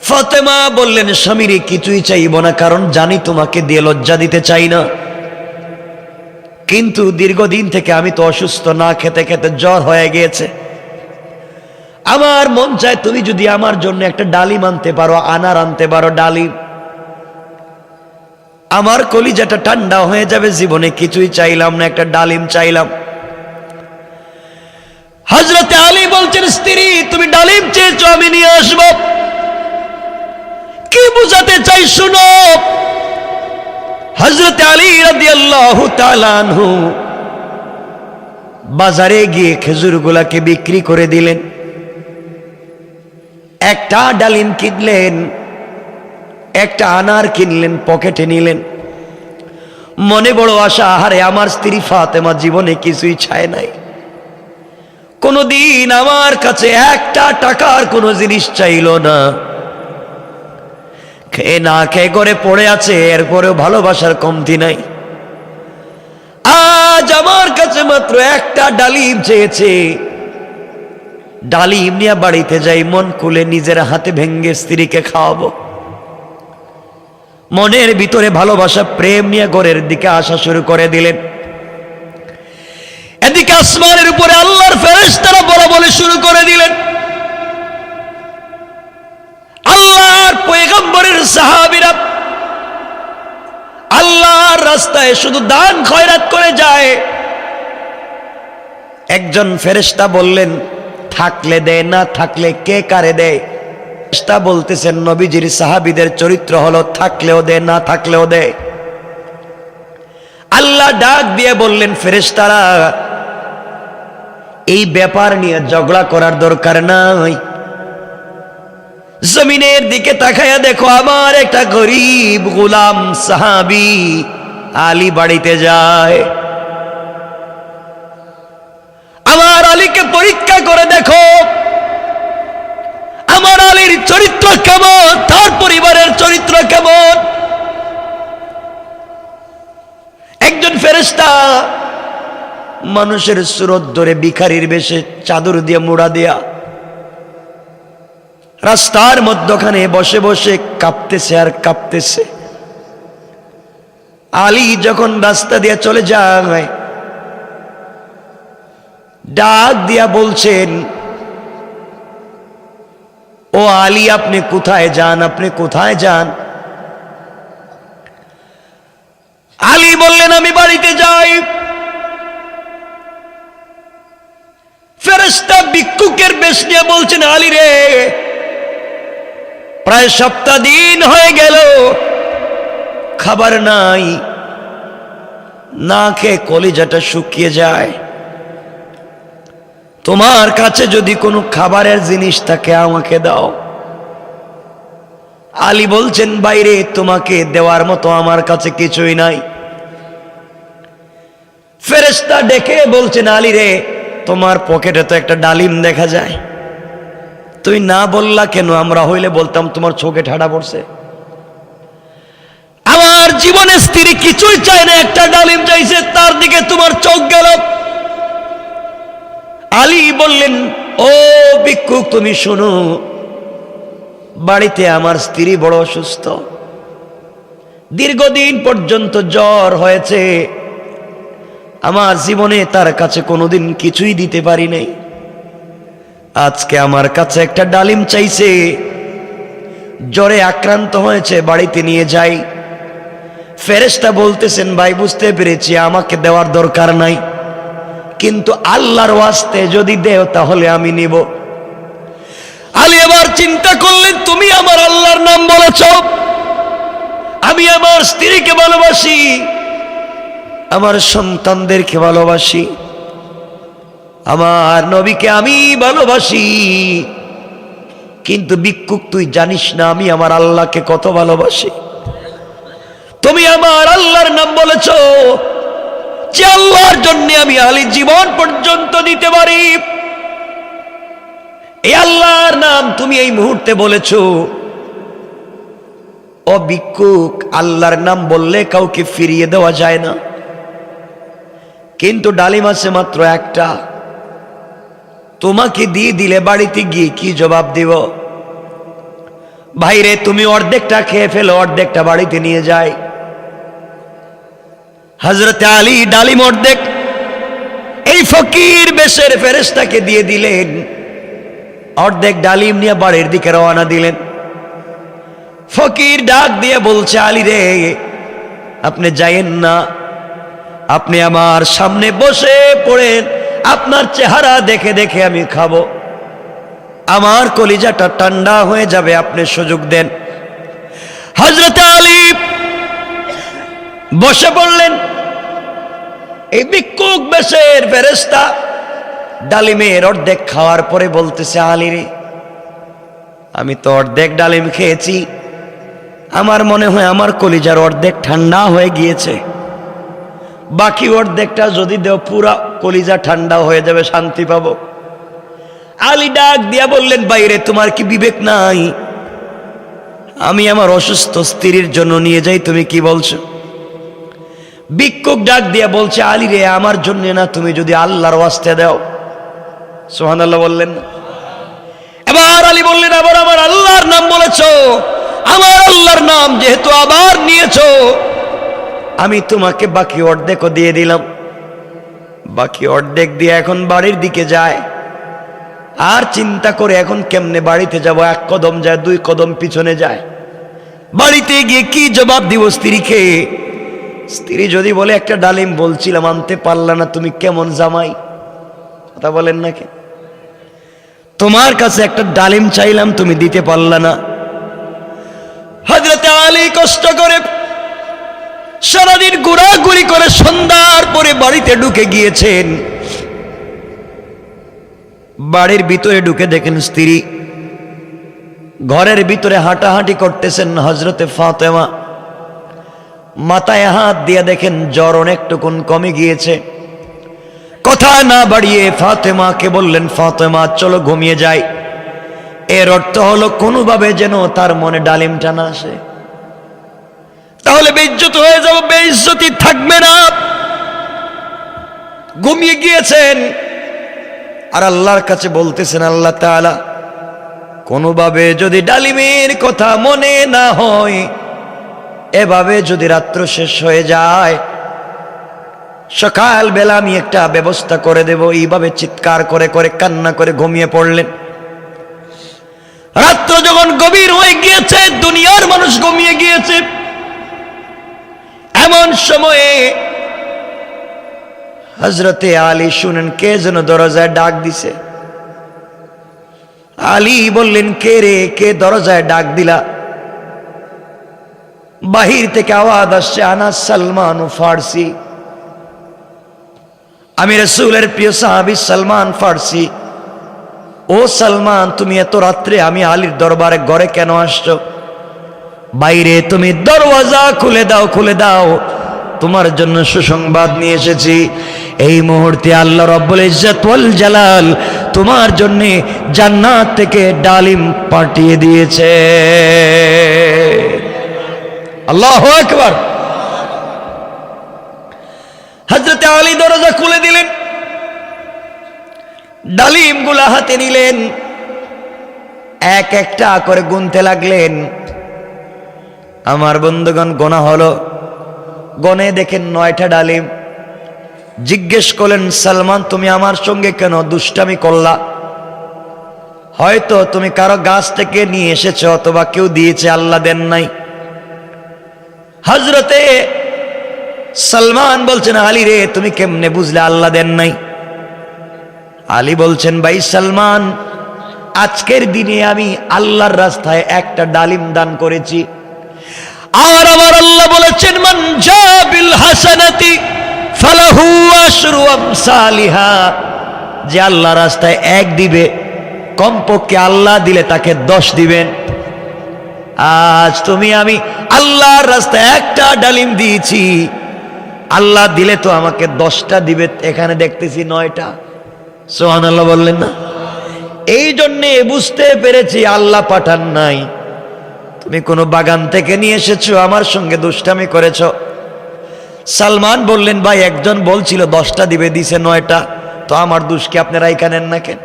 ফাতেমা বললেন, স্বামীরে কিছুই চাইব না, কারণ জানি তোমাকে দিয়ে লজ্জা দিতে চাই না। কিন্তু দীর্ঘদিন থেকে আমি তো অসুস্থ, না খেতে খেতে জ্বর হয়ে গিয়েছে। আমার মন চায় তুমি যদি আমার জন্য একটা ডালিম আনতে পারো, আনার আনতে পারো, ডালিম, আমার কলিজাটা ঠান্ডা হয়ে যাবে। জীবনে কিছুই চাইলাম না, একটা ডালিম চাইলাম। হযরতে আলী বলছেন, স্ত্রী তুমি ডালিম চেয়েছো, আমি নিয়ে আসবো। কি বুঝাতে চাই শুনো। হযরতে আলী রাদিয়াল্লাহু তাআলা আনহু বাজারে গিয়ে খেজুরগুলাকে বিক্রি করে দিলেন। একটা ডালিম কিনলেন, একটা আনার কিনলেন, পকেটে নিলেন। মনে বড় আশা, আহারে আমার স্ত্রী ফাতেমা জীবনে কিছুই চায় নাই, কোনদিন আমার কাছে একটা টাকার কোনো জিনিস চাইল না, খেয়ে না খেয়ে করে পড়ে আছে, এরপরেও ভালোবাসার কমতি নাই। আজ আমার কাছে মাত্র একটা ডালিম চেয়েছে। ডালিম নিয়ে বাড়িতে যাই, মন খুলে নিজের হাতে ভেঙ্গে স্ত্রীকে খাওয়াবো। মনের ভিতরে ভালোবাসা, প্রেম নিয়ে ঘরের দিকে আসা শুরু করে দিলেন। এদিকে আসমানের উপরে আল্লাহর ফেরেশতারা বলা বলে শুরু করে দিলেন। আল্লাহর পয়গম্বরের সাহাবীরা আল্লাহর রাস্তায় শুধু দান খয়রাত করে যায়। একজন ফেরেশতা বললেন, থাকলে দেয়, না থাকলে কে কারে দেয়? ফেরেশতা বলতেছেন, নবীজির সাহাবীদের চরিত্র হলো থাকলেও দেয়, না থাকলেও দেয়। আল্লাহ ডাক দিয়ে বললেন, ফেরেশতারা এই ব্যাপার নিয়ে ঝগড়া করার দরকার নাই। জমিনের দিকে তাকায়া দেখো, আমার একটা গরিব গোলাম সাহাবী আলী বাড়িতে যায়। আমার আলীকে পরীক্ষা করে দেখো, আমার আলীর চরিত্র কেমন, তার পরিবারের চরিত্র কেমন। একজন ফেরেশতা মানুষের সুরত ধরে ভিখারির বেশে চাদর দিয়ে মুড়া দিয়া রাস্তার মধ্যখানে বসে বসে কাঁপতেছে আর কাঁপতেছে। আলী যখন রাস্তা দিয়ে চলে যায়, ডাক দিয়া বলছেন, ও আলী আপনি কোথায় যান, আপনি কোথায় যান? আলী বললেন, আমি বাড়িতে যাই। ফেরেশতা ভিক্ষুকের বেশ নিয়ে বলছেন, আলী রে, প্রায় সপ্তাহ দিন হয়ে গেল, খাবার নাই, না খেয়ে কলিজাটা শুকিয়ে যায়। তোমার কাছে যদি কোনো খাবারের জিনিস থাকে আমাকে দাও। আলী বলছেন, বাইরে তোমাকে দেওয়ার মতো আমার কাছে কিছুই নাই। ফেরেশতা ডেকে বলছেন, আলী রে, তোমার পকেটে তো একটা ডালিম দেখা যায়, তুই না বললা কেন? আমরা হইলে বলতাম তোমার চোখে ঠাডা পড়ছে। আমার জীবনে স্ত্রী কিছুই চায় না, একটা ডালিম চাইছে, তার দিকে তোমার চোখ গেল। আলী বললেন, ও ভিক্ষুক তুমি শোনো, বাড়িতে আমার স্ত্রী বড় অসুস্থ, দীর্ঘদিন পর্যন্ত জ্বর হয়েছে, আমার জীবনে তার কাছে কোনোদিন কিছুই দিতে পারি নাই। আজকে আমার কাছে একটা ডালিম চাইছে, জ্বরে আক্রান্ত হয়েছে, বাড়িতে নিয়ে যাই। ফেরেশতা বলতেছেন, ভাই বুঝতে পেরেছি, আমাকে দেওয়ার দরকার নাই, কিন্তু আল্লাহর ওয়াস্তে যদি দেও তাহলে আমি নিব। আলী এবার চিন্তা করলেন, তুমি আমার আল্লাহর নাম বলেছ, আমি আমার স্ত্রীকে ভালোবাসি, আমার সন্তানদেরকে ভালোবাসি, আমার নবীকে আমি ভালোবাসি, কিন্তু ভিক্ষুক তুই জানিস না আমি আমার আল্লাহকে কত ভালোবাসি। তুমি আমার আল্লাহর নাম বলেছ, যে আল্লাহর জন্য আমি আলী জীবন পর্যন্ত দিতে পারি, এই আল্লাহর নাম তুমি এই মুহূর্তে বলেছ। ও ভিক্ষুক, আল্লাহর নাম বললে কাউকে ফিরিয়ে দেওয়া যায় না, কিন্তু ডালিম আছে মাত্র একটা, তোমাকে দিয়ে দিলে বাড়িতে গিয়ে কি জবাব দিব? ভাইরে তুমি অর্ধেকটা খেয়ে ফেলো, অর্ধেকটা বাড়িতে নিয়ে যায়। হযরত আলী ডালিম অর্ধেক এই ফকির বেশের ফেরেশতাকে দিয়ে দিলেন, অর্ধেক ডালিম নিয়ে বাড়ির দিকে রওনা দিলেন। ফকির ডাক দিয়ে বলছে, আলী রে, আপনি যায়েন না, আপনি আমার সামনে বসে পড়েন, আপনার চেহারা দেখে দেখে আমি খাবো, আমার কলিজাটা ঠান্ডা হয়ে যাবে, আপনি সুযোগ দেন। হযরত আলী বসে পড়লেন। এই ভিক্ষুক বেশের ফেরেশতা ডালিমের অর্ধেক খাওয়ার পরে বলতেছে, আলী রে, আমি তো অর্ধেক ডালিম খেয়েছি, আমার মনে হয় আমার কলিজার অর্ধেক ঠান্ডা হয়ে গিয়েছে, বাকি অর্ধেকটা যদি দেও পুরা কলিজা ঠান্ডা হয়ে যাবে, শান্তি পাবো। আলী ডাক দিয়া বললেন, বাইরে তোমার কি বিবেক নাই? আমি আমার অসুস্থ স্ত্রীর জন্য নিয়ে যাই, তুমি কি বলছো? ভিক্ষুক ডাক দিয়া বলছে, আলী রে, আমার জন্য না, তুমি যদি আল্লাহর ওয়াস্তে দাও। সুবহানাল্লাহ বললেন না? এবার আলী বললেন, আবার আমার আল্লাহর নাম বলেছো, আমার আল্লাহর নাম যেহেতু আবার নিয়েছো, আমি তোমাকে বাকি অর্ধেকও দিয়ে দিলাম। বাকি অর্ধেক দিয়ে এখন বাড়ির দিকে যায়, আর চিন্তা করে এখন কেমনে বাড়িতে যাব, এক কদম যায়, দুই কদম পিছনে যায়। বাড়িতে গিয়ে কি জবাব দিব স্ত্রীকে? স্ত্রী যদি বলে, একটা ডালিম বলছিলাম আনতে পারলা না, তুমি কেমন জামাই? কথা বলেন নাকি? তোমার কাছে একটা ডালিম চাইলাম, তুমি দিতে পারলা না। হযরত আলী কষ্ট করে সারাদিন ঘোরাঘুরি করে সন্ধ্যার পরে বাড়িতে ঢুকে গিয়েছেন। বাড়ির ভিতরে ঢুকে দেখেন স্ত্রী ঘরের ভিতরে হাঁটাহাঁটি করতেছেন। হযরতে ফাতেমা মাথায় হাত দিয়ে দেখেন জ্বর অনেকটুকুন কমে গিয়েছে। কথা না বাড়িয়ে ফাতেমাকে বললেন, ফাতেমা চলো ঘুমিয়ে যাই। এর অর্থ হলো কোনোভাবে যেন তার মনে ডালিমটা না আসে, তাহলে বেইজ্জত হয়ে যাব, বেইজ্জতি থাকবে না। ঘুমিয়ে গিয়েছেন আর আল্লাহর কাছে বলতেছেন, আল্লাহ তাআলা, কোনোভাবে যদি ডালিমের কথা মনে না হয়, এভাবে যদি রাত্র শেষ হয়ে যায়, সকাল বেলা আমি একটা ব্যবস্থা করে দেব। এইভাবে চিৎকার করে করে কান্না করে ঘুমিয়ে পড়লেন। রাত্র যখন গভীর হয়ে গিয়েছে, দুনিয়ার মানুষ ঘুমিয়ে গিয়েছে, এমন সময়ে হযরতে আলী শুনেন কে যেন দরজায় ডাক দিছে। আলী বললেন, কে রে, কে দরজায় ডাক দিলা? বাহির থেকে আওয়াজ আসছে, আনা সালমান ফারসি, আমি রাসূলের প্রিয় সাহাবী সালমান ফারসি। ও সালমান, তুমি এত রাত্রে আমি আলীর দরবারে ঘরে কেন আসছো? বাইরে তুমি দরওয়াজা খুলে দাও, খুলে দাও, তোমার জন্য সুসংবাদ নিয়ে এসেছি। এই মুহূর্তে আল্লাহ রাব্বুল ইজ্জত ওয়াল জালাল তোমার জন্য জান্নাত থেকে ডালিম পাঠিয়ে দিয়েছে। আল্লাহু আকবার। হযরত আলী দরজা খুলে দিলেন, ডালিমগুলা হাতে নিলেন, এক একটা করে গুনতে লাগলেন। আমার বন্ধুগণ, গোনা হলো, গনে দেখেন 9টা ডালিম। জিজ্ঞেস করলেন, সালমান, তুমি আমার সঙ্গে কেন দুষ্টামি করলা? হয়তো তুমি কারো গাছ থেকে নিয়ে এসেছো, অথবা কেউ দিয়েছে, আল্লাহ দেন নাই। হযরতে সালমান বলছেন, আলী রে, তুমি কেমনে বুঝলে আল্লাহ দেন নাই? আলী বলছেন, ভাই সালমান, আজকের দিনে আমি আল্লাহর রাস্তায় একটা ডালিম দান করেছি, আর আমার আল্লাহ বলেছেন, মান জাবিল হাসানাতি ফালাহু আশরু আমসালিহা, যে আল্লাহ রাস্তায় 1 দিবে, কমপক্ষে আল্লাহ দিলে তাকে 10 দিবেন। আজ তুমি আমি আল্লাহর রাস্তায় একটা ডালিম দিয়েছি, আল্লাহ দিলে তো আমাকে 10টা দিবে, এখানে দেখতেছি 9টা। সুবহানাল্লাহ বললেন না? এই জন্যে বুঝতে পেরেছি আল্লাহ পাঠান নাই, তুমি কোনো বাগান থেকে নিয়ে এসেছো, আমার সঙ্গে দুষ্টামি করেছ। সালমান বললেন, ভাই একজন বলছিল 10টা দিবে, দিছে 9টা, তো আমার দোষ কি আপনারা এখানে না কেন?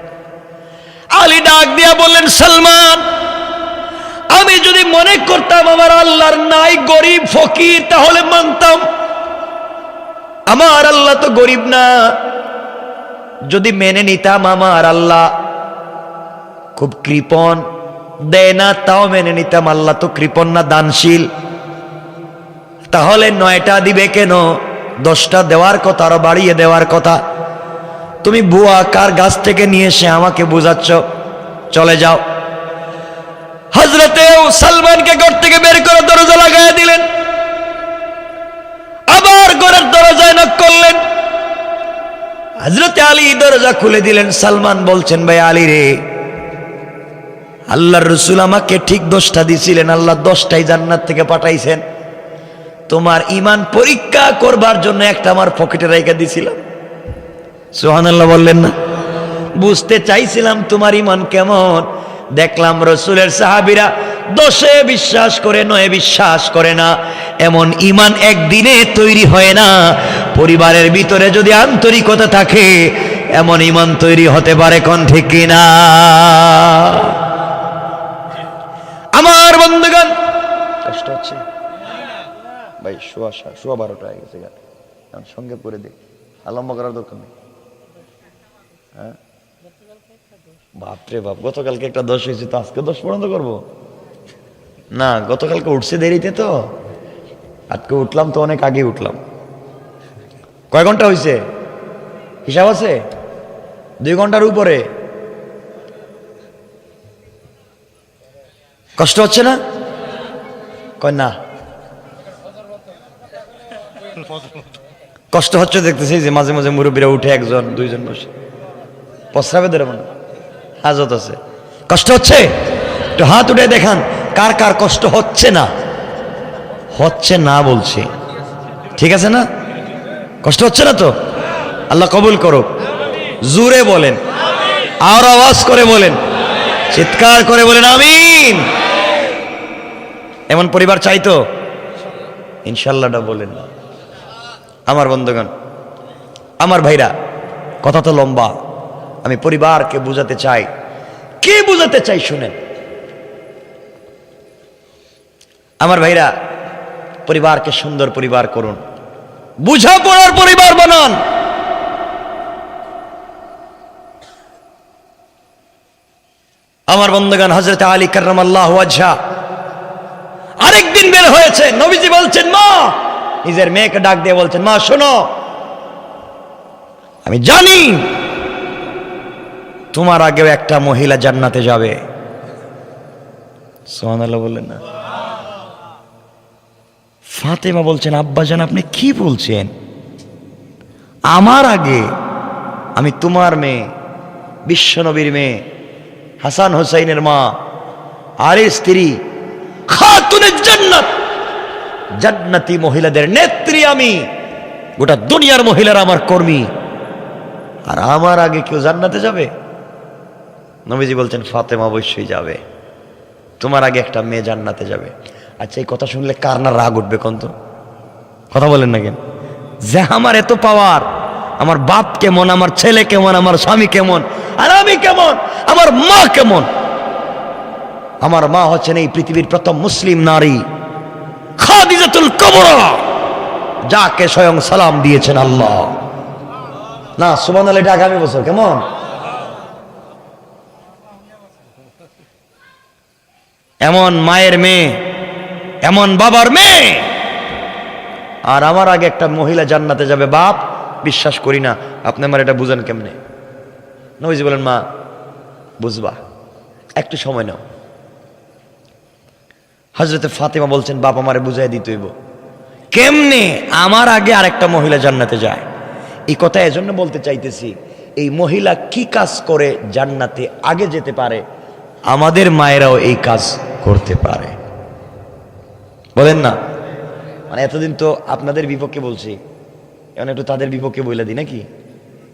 আলী ডাক দিয়া বললেন, সালমান, আমি যদি মনে করতাম আমার আল্লাহর নাই, গরিব ফকির, তাহলে মানতাম। আমার আল্লাহ তো গরিব না। যদি মেনে নিতাম আমার আল্লাহ খুব কৃপণ, দেয় না, তাও মেনে নিতাম। আল্লাহ তো কৃপণ না, দানশীল। তাহলে 9টা দিবে কেন? 10টা দেওয়ার কথা, আরো বাড়িয়ে দেওয়ার কথা। তুমি বুয়া কার গাছ থেকে নিয়ে এসে আমাকে বুঝাচ্ছ, চলে যাও। হযরতে সালমানকে ঘর থেকে বের করে দরজা লাগায় দিলেন। আবার ঘরের দরজায় নক করলেন। হযরতে আলী দরজা খুলে দিলেন। সালমান বলছেন, ভাই আলী রে, আল্লাহর রাসূল আমাকে ঠিক 10টা দিছিলেন, আল্লাহ 10টাই জান্নাত থেকে পাঠাইছেন। তোমার ঈমান পরীক্ষা করবার জন্য একটা আমার পকেটে রেখে দিছিলাম। সুবহানাল্লাহ বললেন না? বুঝতে চাইছিলাম তোমার ঈমান কেমন। দেখলাম রাসূলের সাহাবীরা 10এ বিশ্বাস করে, 9এ বিশ্বাস করে না। এমন ঈমান একদিনে তৈরি হয় না। পরিবারের ভিতরে যদি আন্তরিকতা থাকে, এমন ঈমান তৈরি হতে পারে। কোন ঠিক কিনা? আমার বন্ধুগণ, কষ্ট হচ্ছে ভাই? সোয়া 12টা হয়ে গেছে, সঙ্গে করে দিই, লম্বা করার দরকার নেই। হ্যাঁ, বাপরে বাপ, গতকালকে একটা 10 হয়েছে, তো আজকে 10 পর্যন্ত করবো না? গতকালকে উঠছে দেরিতে, তো আজকে উঠলাম তো অনেক আগে উঠলাম। কয় ঘন্টা হয়েছে হিসাব আছে? 2 ঘন্টার উপরে। কষ্ট হচ্ছে না? কয় না, কষ্ট হচ্ছে দেখতেছি যে মাঝে মাঝে মুরব্বীরা উঠে 1জন 2জন বসে প্রস্রাবে ধরে, মনে হাজত আছে। কষ্ট হচ্ছে? একটু হাত উঠে দেখান কার কার কষ্ট হচ্ছে না। হচ্ছে না বলছি, ঠিক আছে না? কষ্ট হচ্ছে না তো? আল্লাহ কবুল করুক। জোরে বলেন, আর আওয়াজ করে বলেন, চিৎকার করে বলেন আমিন। এমন পরিবার চাইতো? ইনশাল্লাহটা বলেন। আমার বন্ধুগণ, আমার ভাইরা, কথা তো লম্বা, আমি পরিবারকে বুঝাতে চাই। কি বুঝাতে চাই শুনেন। আমার ভাইরা, পরিবারকে সুন্দর পরিবার করুন, বুঝাপড়ার পরিবার বানান। আমার বন্ধুগণ, হযরত আলী কাররামাল্লাহু ওয়াজহা আরেকদিন বের হয়েছে। নবীজি বলছেন, মা, নিজের মেয়েকে ডাক দিয়ে বলছেন, মা শোনো, আমি জানি তোমার আগেও একটা মহিলা জান্নাতে যাবে। সুবহানাল্লাহ বললেন না? ফাতেমা বলছেন, আব্বাজান আপনি কি বলছেন? আমার আগে আমি তোমার মেয়ে, বিশ্বনবীর মেয়ে, হাসান হোসাইনের মা, আলীর স্ত্রী, খাতুনে জান্নাত, জান্নাতি মহিলাদের নেত্রী আমি। গোটা দুনিয়ার মহিলারা আমার কর্মী, আর আমার আগে কেউ জান্নাতে যাবে? নবীজি বলছেন, ফাতেমা অবশ্যই যাবে, তোমার আগে একটা মেয়ে জান্নাতে যাবে। আচ্ছা, এই কথা শুনলে কার না রাগ উঠবে? কোন তো কথা বলেন না কেন? যে আমার এত পাওয়ার, আমার বাপ কেমন, আমার ছেলে কেমন, আমার স্বামী কেমন, আর আমি কেমন, আমার মা কেমন। আমার মা হচ্ছেন এই পৃথিবীর প্রথম মুসলিম নারী, খাদিজাতুল কুবরা, যাকে স্বয়ং সালাম দিয়েছেন আল্লাহ। না সুবহানাল্লাহ, এটা আগামী বছর কেমন? এমন মায়ের মেয়ে, এমন বাবার মেয়ে, আর আমার আগে একটা মহিলা জান্নাতে যাবে। বাপ, বিশ্বাস করি না। আপনি আমার এটা বুঝেন কেমনে? নবীজি বলেন, মা বুঝবা, একটু সময় নাও। হযরতে ফাতেমা বলছেন, বাপ আমারে বুঝাই দিতে হইব কেমনে আমার আগে আরেকটা মহিলা জান্নাতে যায়। এই কথা এজন্য বলতে চাইতেছি, এই মহিলা কি কাজ করে জান্নাতে আগে যেতে পারে, আমাদের মায়েরাও এই কাজ করতে পারে। বলেন না? মানে এতদিন তো আপনাদের বিপক্ষে বলছি, এখন একটু তাদের বিপক্ষে বইলা দিই নাকি?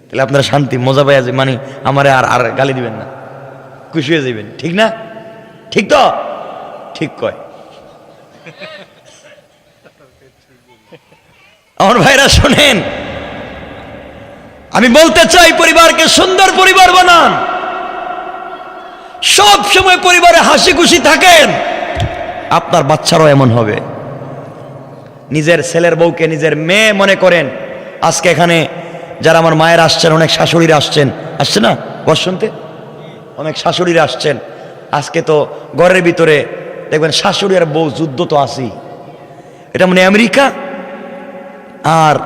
তাহলে আপনারা শান্তি মজা পাই আছে, মানে আমারে আর আর গালি দিবেন না, খুশি হয়ে যাবেন। ঠিক না? ঠিক তো? ঠিক কয় আমার ভাইরা। শোনেন, আমি বলতে চাই, পরিবারকে সুন্দর পরিবার বানান। সব সময় পরিবারে হাসি খুশি থাকেন, আপনার বাচ্চারাও এমন হবে। নিজের ছেলের বউকে নিজের মেয়ে মনে করেন। আজকে এখানে যারা আমার মায়ের আসছেন, অনেক শাশুড়িরা আসছেন, আসছে না বর্ষন্তে, অনেক শাশুড়িরা আসছেন। আজকে তো ঘরের ভিতরে দেখবেন শাশুড়ি আর বউ যুদ্ধ তো আছেই। এটা মানে আমেরিকা আর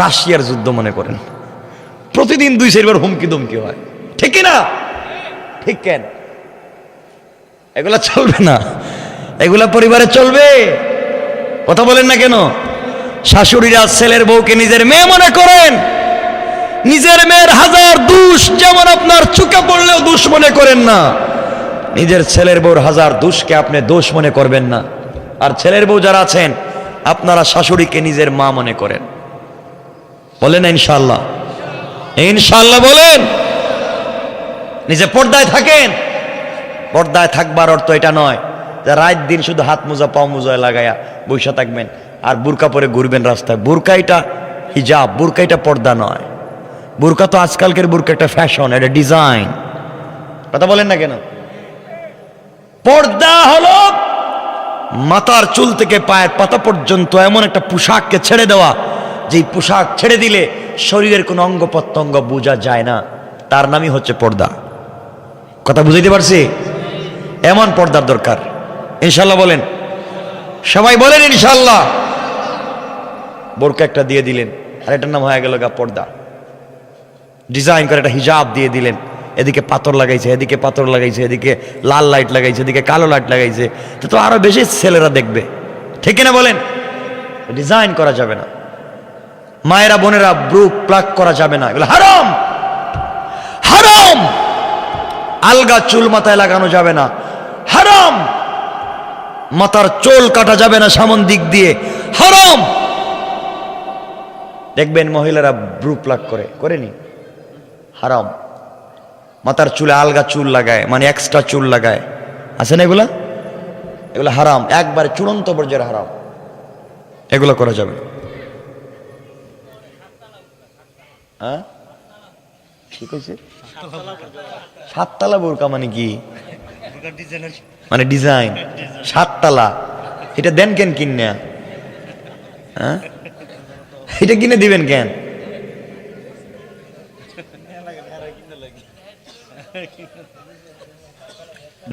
রাশিয়ার যুদ্ধ মনে করেন। প্রতিদিন 2-4 হুমকি দমকি হয়, ঠিক না? ঠিক কেন? এগুলা চলবে না, এগুলা পরিবারে চলবে? কথা বলেন না কেন? শাশুড়িরা ছেলের বউকে নিজের মেয়ে মনে করেন, নিজের মেয়ের হাজার দোষ যেমন আপনার চোখে পড়লেও দোষ মনে করেন না, নিজের ছেলের বউর হাজার দোষকে আপনি দোষ মনে করবেন না। আর ছেলের বউ যারা আছেন, আপনারা শাশুড়িকে নিজের মা মনে করেন। বলেন ইনশাআল্লাহ, ইনশাআল্লাহ বলেন। নিজে পর্দায় থাকেন। পর্দায় থাকবার অর্থ এটা নয় যে রাত দিন শুধু হাত মোজা পাও মোজায় লাগায়া বৈশা থাকবেন আর বুরকা পরে ঘুরবেন রাস্তায়। বুরকা এটা হিজাব, বুরকা এটা পর্দা নয়। বুরকা তো আজকালকের বুরকা একটা ফ্যাশন, এটা ডিজাইন। কথা বলেন না কেন? পর্দা হলো মাথার চুল থেকে পায়ের পাতা পর্যন্ত এমন একটা পোশাককে ছেড়ে দেওয়া, যেই পোশাক ছেড়ে দিলে শরীরের কোনো অঙ্গ প্রত্যঙ্গ বোঝা যায় না, তার নামই হচ্ছে পর্দা। কথা বুঝাইতে পারছি? এমন পর্দার দরকার। ইনশাল্লাহ বলেন, সবাই বলেন ইনশাল্লাহ। বোরকা একটা দিয়ে দিলেন, আর এটার নাম হয়ে গেল পর্দা। ডিজাইন করে একটা হিজাব দিয়ে দিলেন, এদিকে পাথর লাগাইছে, এদিকে পাথর লাগাইছে, এদিকে লাল লাইট লাগাইছে, এদিকে কালো লাইট লাগাইছে, তো আরো বেশি ছেলেরা দেখবে, ঠিক না বলেন? ডিজাইন করা যাবে না। মায়েরা বোনেরা ব্রু প্লাক করা যাবে না, এগুলো হারাম, হারাম। আলগা চুল মাথায় লাগানো যাবে না, হারাম। মাথার চুল কাটা যাবে না সামন দিক দিয়ে, হারাম। দেখবেন মহিলারা ব্রু প্লাক করেনি, হারাম। মাথার চুলে আলগা চুল লাগায়, মানে এক্সট্রা চুল লাগায়, আছে না এগুলা? এগুলো হারাম, একবারে চূড়ান্ত পর্যায়ের হারাম। এগুলো করা যাবে না। হ্যাঁ, কি কইছে? 7 তালা বোরকা মানে কি? মানে ডিজাইন 7 তালা। এটা দেন কেন কিনে? হ্যাঁ, এটা কিনে দিবেন কেন?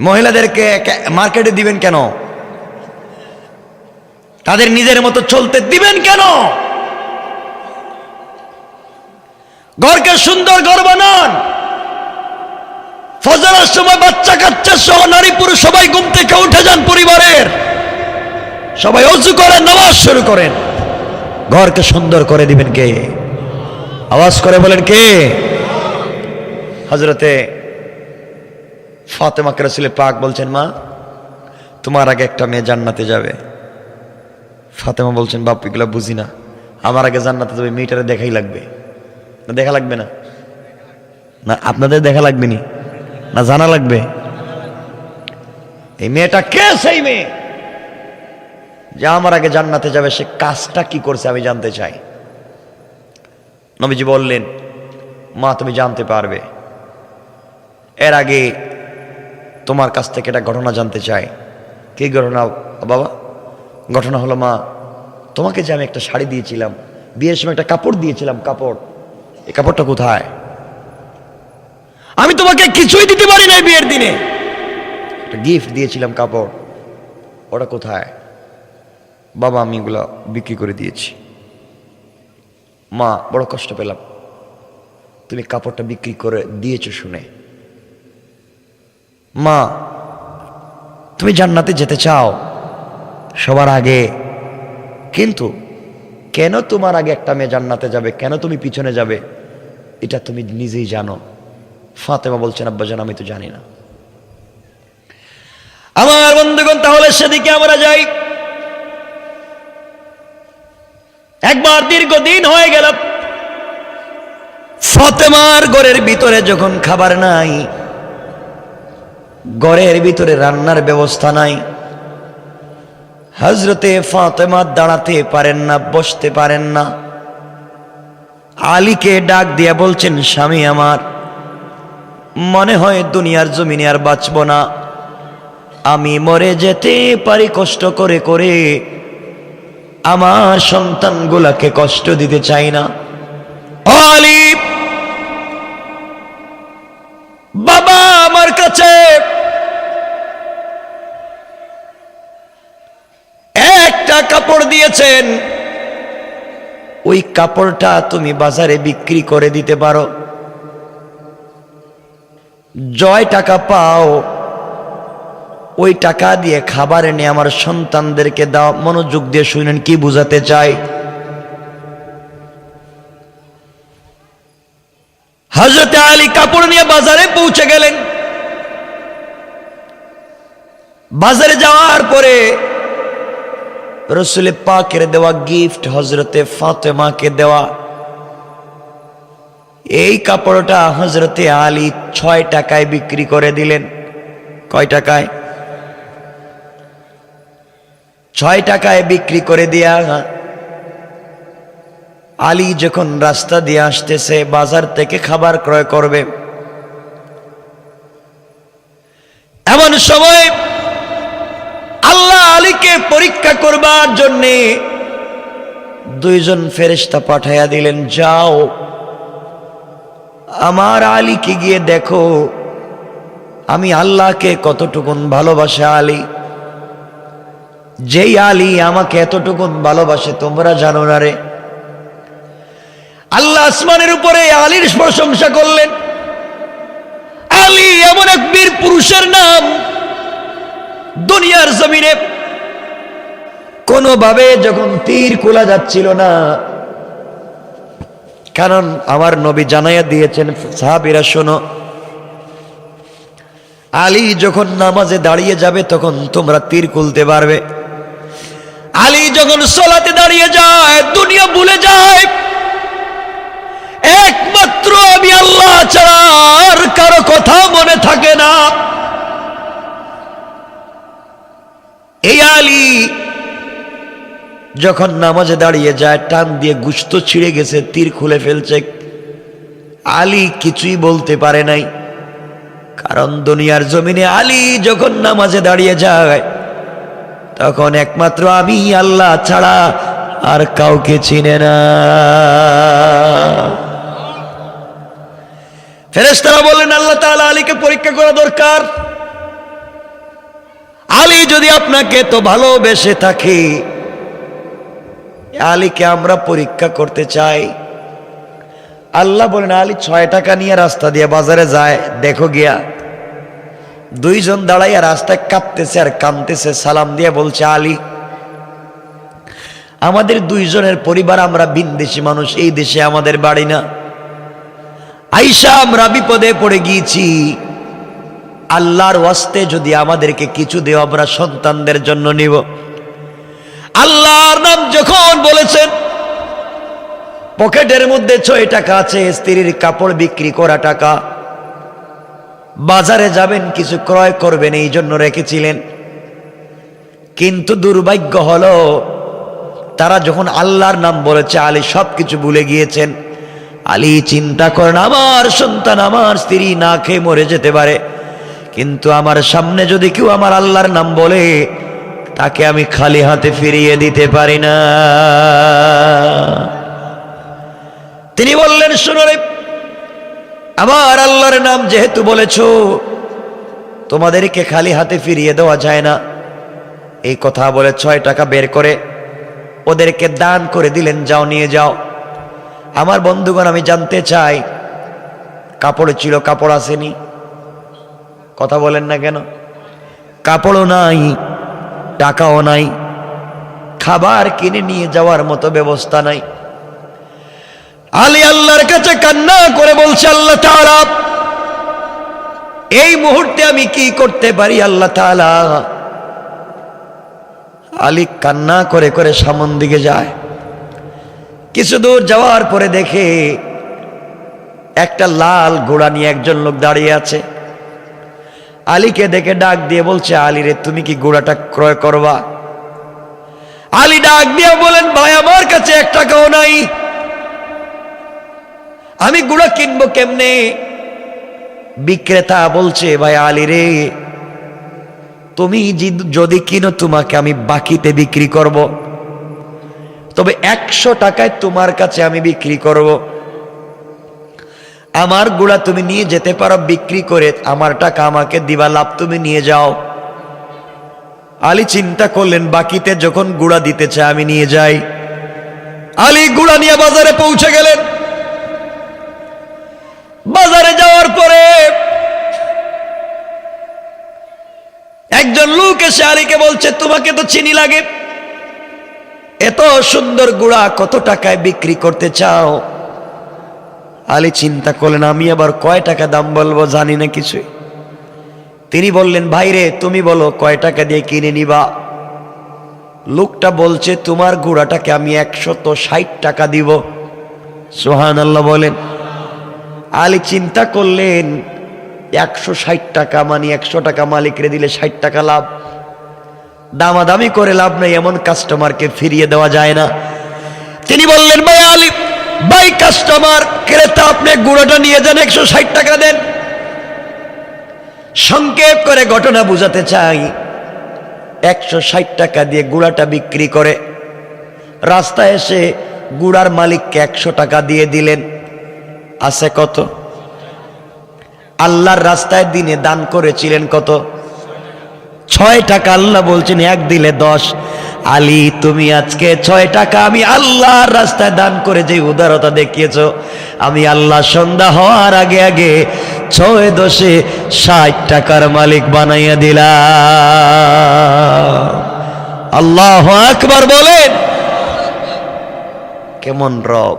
মহিলাদেরকে মার্কেটে দিবেন কেন? তাদের নিজের মতো চলতে দিবেন কেন? ঘরকে সুন্দর ঘর বানান। ফজরের সময় বাচ্চা কাচ্চা সহ নারী পুরুষ সবাই ঘুম থেকে উঠে যান, পরিবারের সবাই ওযু করেন, নামাজ শুরু করেন। ঘরকে সুন্দর করে দিবেন কে? আওয়াজ করে বলেন কে? হযরতে ফাতেমাকে রাসূল পাক বলছেন, মা তোমার আগে একটা মেয়ে জান্নাতে যাবে। ফাতেমা বলছেন, বাপ এগুলো বুঝি না, আমার আগে জান্নাতে যাবে, মেয়েটারে দেখাই লাগবে না? দেখা লাগবে না? না আপনাদের দেখা লাগবে নি না জানা লাগবে? এই মেয়েটা কে? সেই মেয়ে যে আমার আগে জান্নাতে যাবে, সে কাজটা কি করছে আমি জানতে চাই। নবীজি বললেন, মা তুমি জানতে পারবে। এর আগে তোমার কাছ থেকে একটা ঘটনা জানতে চাই। কি ঘটনা বাবা? ঘটনা হলো, মা তোমাকে যে আমি একটা শাড়ি দিয়েছিলাম, বিয়ের সময় একটা কাপড় দিয়েছিলাম, কাপড়, এই কাপড়টা কোথায়? আমি তোমাকে কিছুই দিতে পারি না, বিয়ের দিনে একটা গিফট দিয়েছিলাম কাপড়, ওটা কোথায়? বাবা আমি এগুলা বিক্রি করে দিয়েছি। মা বড় কষ্ট পেলাম, তুমি কাপড়টা বিক্রি করে দিয়েছো শুনে। মা তুমি জান্নাতে যেতে চাও সবার আগে, কিন্তু কেন তোমার আগে একটা মেয়ে জান্নাতে যাবে, কেন তুমি পিছনে যাবে, এটা তুমি নিজেই জানো। ফাতেমা বলছেন, আব্বাজান আমি তো জানি না। আমার বন্ধুগণ, তাহলে সেদিকে আমরা যাই। একবার দীর্ঘদিন হয়ে গেল, ফাতেমার ঘরের ভিতরে যখন খাবার নাই, ঘরের ভিতরে রান্নার ব্যবস্থা নাই, হযরতে ফাতেমা দাঁড়াতে পারেন না, বসতে পারেন না। আলীকে ডাক দিয়া বলছেন, স্বামী আমার, মনে হয় দুনিয়ার জমিনে আর বাঁচব না, আমি মরে যেতে পারি কষ্ট করে করে, আমার সন্তানগুলাকে কষ্ট দিতে চাই না। আলী, বাবা আমার কাছে একটা কাপড় দিয়েছেন, ওই কাপড়টা তুমি বাজারে বিক্রি করে দিতে পারো, জয় টাকা পাও, ওই টাকা দিয়ে খাবার এনে আমার সন্তানদেরকে দাও। মনোযোগ দিয়ে শুনেন কি বুঝাতে চাই। হযরত আলী কাপড় নিয়ে বাজারে পৌঁছে গেলেন। বাজারে যাওয়ার পরে রাসূল পাকের দেওয়া গিফট হযরতে ফাতেমাকে দেওয়া এই কাপড়টা হযরতে আলী 6 টাকায় বিক্রি করে দিলেন। কয় টাকায়? 6 টাকায় বিক্রি করে দিয়া আলী যখন রাস্তা দিয়ে আসতেছে বাজার থেকে খাবার ক্রয় করবে, এমন সময় আল্লাহ আলীকে পরীক্ষা করবার জন্যে 2 জন ফেরেশতা পাঠাইয়া দিলেন, যাও আমার আলীকে গিয়ে দেখো আমি আল্লাহকে কতটুকুন ভালোবাসে। আলী, যেই আলী আমাকে এতটুকুন ভালোবাসে তোমরা জানো না রে। আল্লাহ আসমানের উপরে আলীর প্রশংসা করলেন। আলী এমন এক বীর পুরুষের নাম, দুনিয়ার জমিনে কোনোভাবে যখন তীর খোলা যাচ্ছিল না, কারণ আমার নবী জানাইয়া দিয়েছেন, সাহাবীরা শোনো, আলী যখন নামাজে দাঁড়িয়ে যাবে তখন তোমরা তীর খুলতে পারবে। আলী যখন সালাতে দাঁড়িয়ে যায় দুনিয়া ভুলে যায়, একমাত্র আমি আল্লাহ ছাড়া আর কারো কথা মনে থাকে না। এই আলী যখন নামাজে দাঁড়িয়ে যায় টান দিয়ে গোশত ছিঁড়ে গেছে, তীর খুলে ফেলছে, আলী কিছুই বলতে পারে নাই, কারণ দুনিয়ার জমিনে আলী যখন নামাজে দাঁড়িয়ে যায় তখন একমাত্র আমি আল্লাহ ছাড়া আর কাউকে চিনে না। ফেরেশতারা বললেন, আল্লাহ তাআলা আলীকে পরীক্ষা করা দরকার। আলী যদি আপনাকে তো ভালোবেসে থাকে, আলীকে আমরা পরীক্ষা করতে চাই। আল্লাহ বলেন, আলী 6 টাকা নিয়ে রাস্তা দিয়ে বাজারে যায়, দেখো গিয়া 2 জন দাঁড়াইয়া রাস্তায় কাঁপতেছে আর কাঁদতেছে, সালাম দিয়ে বলছে, আলী আমাদের 2 জনের পরিবার, আমরা ভিনদেশী মানুষ, এই দেশে আমাদের বাড়ি না, আইসা আমরা বিপদে পড়ে গিয়েছি, আল্লাহর ওয়াস্তে যদি আমাদেরকে কিছু দেও আমরা সন্তানদের জন্য নিব। আল্লাহর নাম যখন বলেছেন, পকেটের মধ্যে 6 টাকা আছে, স্ত্রীর কাপড় বিক্রি করা টাকা, বাজারে যাবেন কিছু ক্রয় করবেন এই জন্য রেখেছিলেন। কিন্তু দুর্ভাগ্য হলো তারা যখন আল্লাহর নাম বলেছে আলী সবকিছু ভুলে গিয়েছেন। আলী চিন্তা করেন, আমার সন্তান আমার স্ত্রী না খেয়ে মরে যেতে পারে, কিন্তু আমার সামনে যদি কেউ আমার আল্লাহর নাম বলে তাকে আমি খালি হাতে ফিরিয়ে দিতে পারি না। তিনি বললেন, শোনো রে, আমার আল্লাহর নাম যেহেতু বলেছো, তোমাদেরকে খালি হাতে ফিরিয়ে দেওয়া যায় না। এই কথা বলে 6 টাকা বের করে ওদেরকে দান করে দিলেন, যাও নিয়ে যাও। আমার বন্ধুগণ, আমি জানতে চাই, কাপড় ছিল, কাপড় আসেনি? কথা বলেন না কেন? কাপড়ও নাই, টাকাও নাই, খাবার কিনে নিয়ে যাওয়ার মতো ব্যবস্থা নাই। আলী আল্লাহর কাছে কান্না করে বলছে, আল্লাহ তাআলা এই মুহূর্তে আমি কি করতে পারি আল্লাহ তাআলা? আলী কান্না করে করে সামন দিকে যায়। কিছু দূর যাওয়ার পরে দেখে একটা লাল ঘোড়া নিয়ে একজন লোক দাঁড়িয়ে আছে। আলীকে দেখে ডাক দিয়ে বলছে, আলী রে, তুমি কি ঘোড়াটা ক্রয় করবা? আলী ডাক দিয়ে বলেন, ভাই আমার কাছে 1 টাকাও নাই, আমি ঘোড়া কিনবো কেমনে? বিক্রেতা বলছে, ভাই আলী রে, তুমি যদি কিনো তোমাকে আমি বাকিতে বিক্রি করব, তবে 100 টাকায় তোমার কাছে আমি বিক্রি করব। আমার গুড়া তুমি নিয়ে যেতে পারো, বিক্রি করে আমার টাকা আমাকে দিবা, লাভ তুমি নিয়ে যাও। আলী চিন্তা করলেন, বাকিতে যখন গুড়া দিতে চায় আমি নিয়ে যাই। আলী গুড়া নিয়ে বাজারে পৌঁছে গেলেন। বাজারে যাওয়ার পরে একজন লোক এসে আলীকে বলছে, তোমাকে তো চিনি লাগে, এত সুন্দর গুড়া কত টাকায় বিক্রি করতে চাও? আলী চিন্তা করলেন, আমি আবার কয় টাকা দাম বলবো, জানি না কিছুই। তিনি বললেন, ভাইরে তুমি বলো কয় টাকা দিয়ে কিনে নিবা? লোকটা বলছে, তোমার গুড়াটাকে আমি 160 টাকা দিব। সুবহানাল্লাহ বলেন। আলী চিন্তা করলেন, 160 টাকা মানে 100 টাকা মালিকরে দিলে 60 টাকা লাভ, দামাদামি করে লাভ নেই, এমন কাস্টমারকে ফিরিয়ে দেওয়া যায় না। তিনি বললেন, ভাই আলী, ভাই কাস্টমার ক্রেতা, আপনি গুঁড়োটা নিয়ে যান, 160 টাকা দেন। সংক্ষেপ করে ঘটনা বুঝাতে চাই, 160 টাকা দিয়ে গুড়াটা বিক্রি করে রাস্তায় এসে গুড়ার মালিককে 100 টাকা দিয়ে দিলেন। আছে কত? আল্লাহর রাস্তায় দিনে দান করেছিলেন কত? 6 টাকা। আল্লাহ বলছেন, 1 দিলে 10। আলী তুমি আজকে 6 টাকা আমি আল্লাহর রাস্তায় দান করে যে উদারতা দেখিয়েছ, আমি আল্লাহ সন্ধ্যা হওয়ার আগে আগে 6 10 60 টাকার মালিক বানাইয়া দিলাম। আল্লাহু আকবার বলেন। কেমন রব!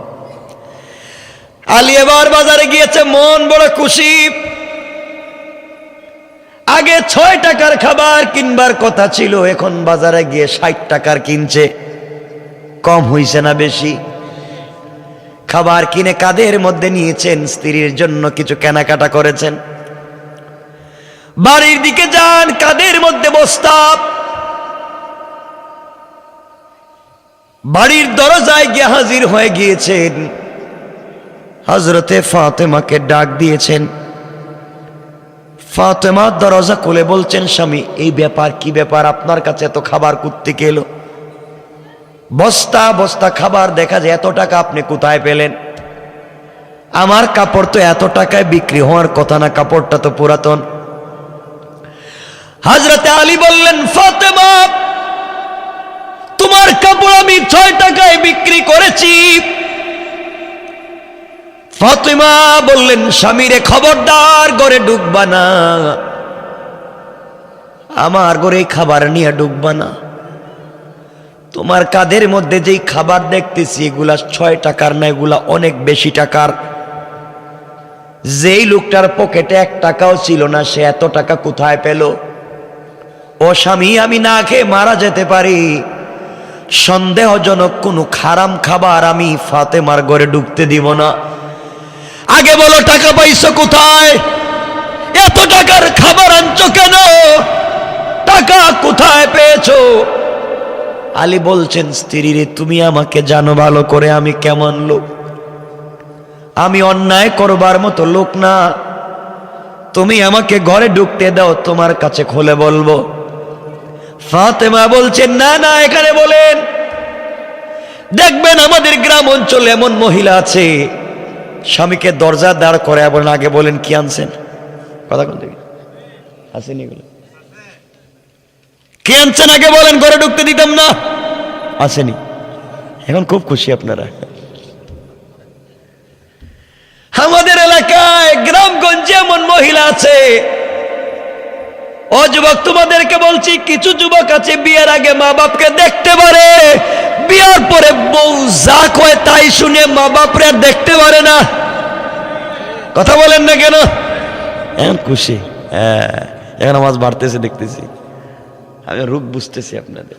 আলী এবার বাজারে গিয়েছে, মন বড় খুশি। আগে 6 টাকার খাবার কিনবার কথা ছিল, এখন বাজারে গিয়ে 60 টাকার কিনছে। কম হইছে না বেশি? খাবার কিনে কাঁধের মধ্যে নিয়েছেন, স্ত্রীর জন্য কিছু কেনাকাটা করেছেন। বাড়ির দিকে যান, কাঁধের মধ্যে বস্তা। বাড়ির দরজায় গিয়ে হাজির হয়ে গিয়েছেন। হযরতে ফাতেমাকে ডাক দিয়েছেন। ফাতেমা দরজা খুলে বলছেন, স্বামী এই ব্যাপার, কি ব্যাপার, আপনার কাছে এত খাবার কোত্থেকে এলো? বস্তা বস্তা খাবার, দেখা যায় এত টাকা আপনি কোথায় পেলেন? আমার কাপড় তো এত টাকায় বিক্রি হওয়ার কথা না, কাপড়টা তো পুরাতন। হযরতে আলী বললেন, ফাতেমা তোমার কাপড় আমি 6 টাকায় বিক্রি করেছি। ফাতেমা বললেন, স্বামীরে খবরদার ঘরে ঢুকবা না, আমার ঘরে খাবার নিয়ে ঢুকবা না। তোমার কাঁধের মধ্যে যেই খাবার দেখতেছি এগুলা 6 টাকার না, এগুলা অনেক বেশি টাকার। যেই লোকটার পকেটে 1 টাকাও ছিল না, সে এত টাকা কোথায় পেল? ও স্বামী, আমি না খেয়ে মারা যেতে পারি, সন্দেহজনক কোনো হারাম খাবার আমি ফাতেমার ঘরে ঢুকতে দিব না। আগে বলো টাকা পাইছো কোথায়? এত টাকার খাবার আনছো কেন? টাকা কোথায় পেয়েছো? আলী বলছেন, স্ত্রীরে তুমি আমাকে জানো ভালো করে আমি কেমন লোক, আমি অন্যায় করবার মতো লোক না। তুমি আমাকে ঘরে ঢুকতে দাও, তোমার কাছে খুলে বলবো। ফাতেমা বলছেন, না না, এখানে বলেন। দেখবেন আমাদের গ্রাম অঞ্চলে এমন মহিলা আছে, স্বামীকে দরজা দাঁড় করে বলেন, আগে বলেন কি আনছেন, কথা কোন দিকে আসেনি, কি আনছেন আগে বলেন, ঘরে ঢুকতে দিতাম না। আসেনি? এখন খুব খুশি আপনারা। আমাদের এলাকায় গ্রামগঞ্জে এমন মহিলা আছে। ও যুবক, তোমাদেরকে বলছি, কিছু যুবক আছে বিয়ের আগে মা বাপকে দেখতে পারে, বিয়ার পরে বউ যা কয় তাই শুনে মা বাপরে আর দেখতে পারে না। কথা বলেন না কেন? এখন খুশি। হ্যাঁ, এখন আওয়াজ বাড়তেছে দেখতেছি, আমি রূপ বুঝতেছি আপনাদের।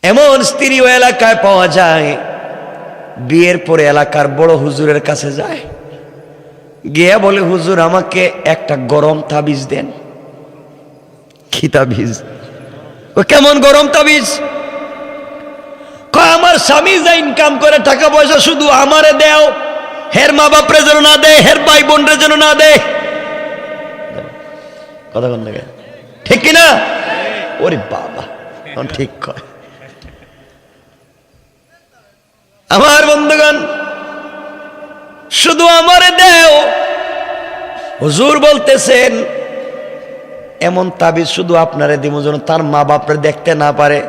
এমন স্ত্রী ও এলাকায় পাওয়া যায়, বিয়ের পরে এলাকার বড় হুজুরের কাছে যায়, গিয়ে বলে, হুজুর আমাকে একটা গরম তাবিজ দেন। কি তাবিজ? ও কেমন গরম তাবিজ? কয় আমার স্বামী যা ইনকাম করে টাকা পয়সা শুধু আমারে দেও, হের মা বাপরে যেন না দেয়, হের ভাই বোনরে যেন না দেয়। কথা বল না, ঠিক কিনা? ওরে বাবা, ঠিক কয়। আমার বন্ধুগণ, শুধু আমারে দেও। হুজুর বলতেছেন এমন তাবিজ শুধু আপনারে দিব যেন তার মা বাপরে দেখতে না পারে।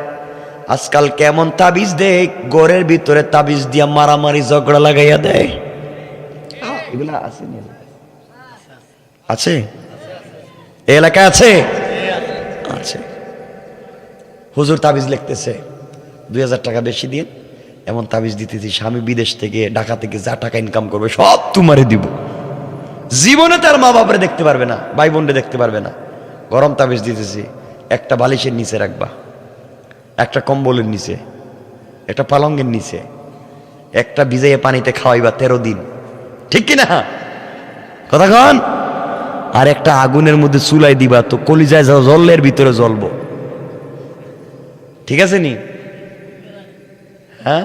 আজকাল কেমন তাবিজ দেয়, ঘরের ভিতরে তাবিজ দিয়া মারামারি ঝগড়া লাগাইয়া দেয়। এগুলা আছে না? আছে এই এলাকায় আছে? আছে। হুজুর তাবিজ লিখতেছে, 2000 টাকা বেশি দিয়ে এমন তাবিজ দিতেছি, স্বামী বিদেশ থেকে ঢাকা থেকে যা টাকা ইনকাম করবে সব তোমারে দিব। জীবনে তার মা বাপরে দেখতে পারবে না, ভাই বোনরে দেখতে পারবে না। গরম তাবিজ দিতেছি, একটা বালিশের নিচে রাখবা, একটা কম্বলের নিচে, একটা পালঙ্গের নিচে, একটা ভিজাইয়ে পানিতে খাওয়াইবা 13 দিন, ঠিক কিনা? কথা কন। আর একটা আগুনের মধ্যে চুলাই দিবা, তো কলিজায় জলের ভিতরে জ্বলবো, ঠিক আছে নি? হ্যাঁ,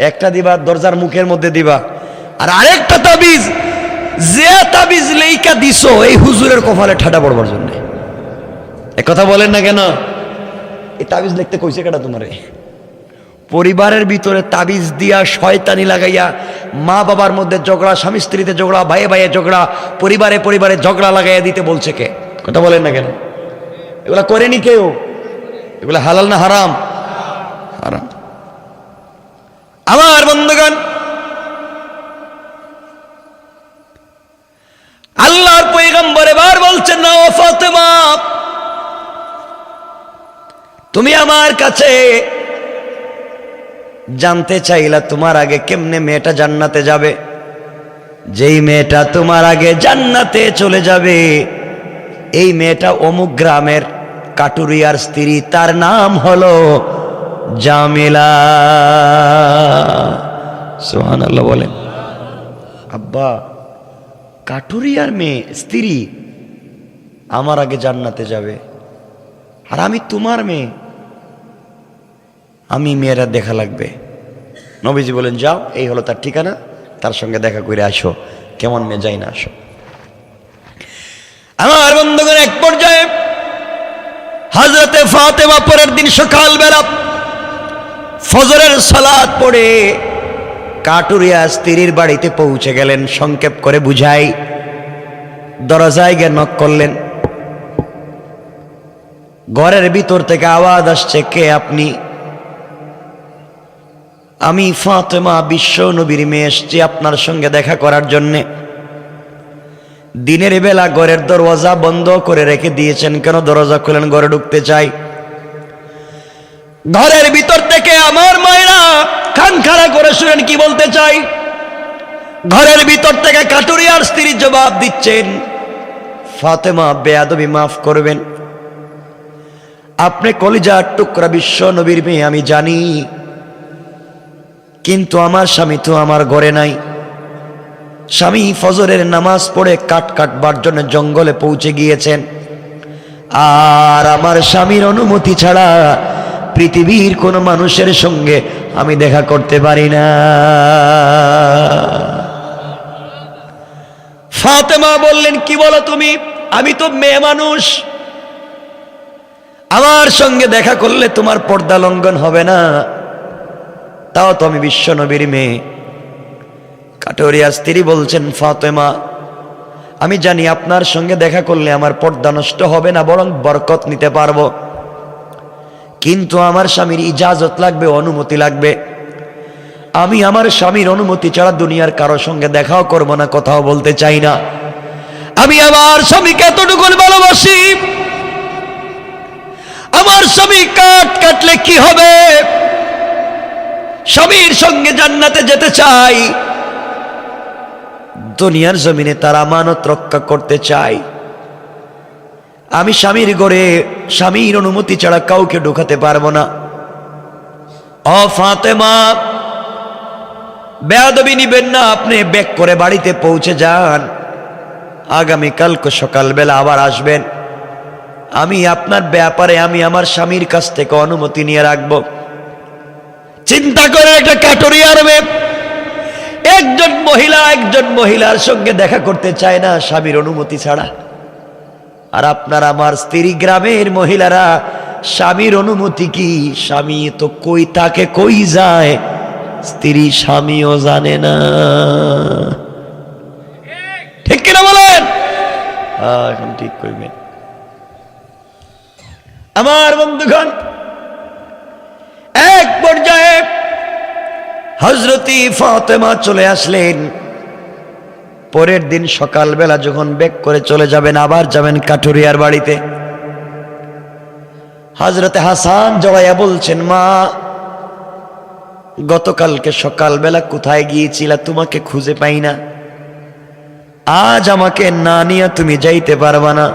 একটা দিবা দরজার মুখের মধ্যে দিবা। আর আরেকটা তাবিজ, যে তাবিজ লেইকা দিছো এই হুজুরের কপালে ঠাডা পড়বার জন্য। এক কথা বলেন না কেন? এই তাবিজ লিখতে কইছে কেডা তোমারে? পরিবারের ভিতরে তাবিজ দিয়া শয়তানি লাগাইয়া মা বাবার মধ্যে ঝগড়া, স্বামী স্ত্রীতে ঝগড়া, ভাইয়ে ভাইয়ে ঝগড়া, পরিবারে পরিবারে ঝগড়া লাগাইয়া দিতে বলছে কে? কথা বলেন না কেন? এগুলা করেনি কেউ? এগুলা হালাল না হারাম? হারাম। আমার বন্ধুগণ, আল্লাহর পয়গম্বর এবার বলছেন না, ও ফাতেমা, তুমি আমার কাছে জানতে চাইলা তোমার আগে কেমনে মেয়েটা জান্নাতে যাবে। যেই মেয়েটা তোমার আগে জান্নাতে চলে যাবে এই মেয়েটা অমুক গ্রামের কাটুরিয়ার স্ত্রী, তার নাম হলো জামিলা। সুবহানাল্লাহ বলেন। আব্বা, কাটুরিয়ার মেয়ে স্ত্রী আমার আগে জান্নাতে যাবে, আর আমি তোমার মেয়ে, আমি মেয়েরা দেখা লাগবে। নবীজি বলেন যাও, এই হলো তার ঠিকানা, তার সঙ্গে দেখা করে আসো। কেমন মেয়ে, যাই না আসো। আমার বন্ধুগণ, এক পর্যায়ে হযরতে ফাতেমা পরের দিন সকালবেলা ফজরের সালাত পড়ে কাটুরিয়া স্ত্রীর বাড়িতে পৌঁছে গেলেন। সংক্ষেপ করে বুঝাই, দরজায় গিয়ে নক করলেন। ঘরের ভিতর থেকে আওয়াজ আসছে, কে আপনি? আমি ফাতেমা, বিশ্ব নবীর মেয়ে, এসেছি আপনার সঙ্গে দেখা করার জন্যে। দিনের বেলা ঘরের দরওয়াজা বন্ধ করে রেখে দিয়েছেন কেন? দরজা খুলেন, ঘরে ঢুকতে চাই। ঘরের ভিতর থেকে আমার মায়েরা কান খাড়া করে শুনেন কি বলতে চাই। ঘরের ভিতর থেকে কাটুরিয়ার স্ত্রী জবাব দিচ্ছেন, ফাতেমা, বেয়াদবি মাফ করবেন, আপনি কলিজার টুকরা বিশ্ব নবীর মেয়ে আমি জানি, কিন্তু আমার স্বামী তো আমার ঘরে নাই। স্বামী ফজরের নামাজ পড়ে কাঠ কাটবার জন্য জঙ্গলে পৌঁছে গিয়েছেন, আর আমার স্বামীর অনুমতি ছাড়া পৃথিবীর কোনো মানুষের সঙ্গে আমি দেখা করতে পারি না। ফাতেমা বললেন, কি বলো তুমি? আমি তো মেয়ে মানুষ, আমার সঙ্গে দেখা করলে তোমার পর্দা লঙ্ঘন হবে না, তাও তো আমি বিশ্ব নবীর মেয়ে। কাটুরিয়া স্ত্রী বলছেন, ফাতেমা, আমি জানি আপনার সঙ্গে দেখা করলে আমার পর্দা নষ্ট হবে না, বরং বরকত নিতে পারবো, কিন্তু আমার স্বামীর ইজাজত লাগবে, অনুমতি লাগবে। আমি আমার স্বামীর অনুমতি ছাড়া দুনিয়ার কারো সঙ্গে দেখাও করব না, কথাও বলতে চাই না। আমি আমার স্বামীকে এতটুকু ভালোবাসি, আমার স্বামী কাট কাটলে কি হবে? স্বামীর সঙ্গে জান্নাতে যেতে চাই, দুনিয়ার জমিনে তার আমানত রক্ষা করতে চাই। আমি স্বামীর ঘরে স্বামীর অনুমতি ছাড়া কাউকে ঢোকাতে পারবো না। ও ফাতেমা, বেয়াদবি নিবেন না, আপনি ব্যাক করে বাড়িতে পৌঁছে যান, আগামীকালকে সকালবেলা আবার আসবেন। আমি আপনার ব্যাপারে আমি আমার স্বামীর কাছ থেকে অনুমতি নিয়ে রাখবো। চিন্তা করে, একটা কাটুরিয়ার মেয়ে একজন মহিলার সঙ্গে দেখা করতে চায় না স্বামীর অনুমতি ছাড়া। আর আপনার আমার স্ত্রী গ্রামের মহিলারা স্বামীর অনুমতি কি, স্বামী তো কই তাকে কই যায়, স্ত্রী স্বামীও জানে না। ঠিক কিনা বলেন? এখন ঠিক করবেন। আমার বন্ধুগণ, এক পর্যায়ে হযরতি ফাতেমা চলে আসলেন। পরের দিন সকালবেলা যখন ব্যাক করে চলে যাবেন, আবার যাবেন কাঠুরিয়ার বাড়িতে, হযরতে হাসান জড়াইয়া বলছেন, মা গতকালকে সকালবেলা কোথায় গিয়েছিলা, তোমাকে খুঁজে পাই না, আজ আমাকে না নিয়ে তুমি যাইতে পারবা না।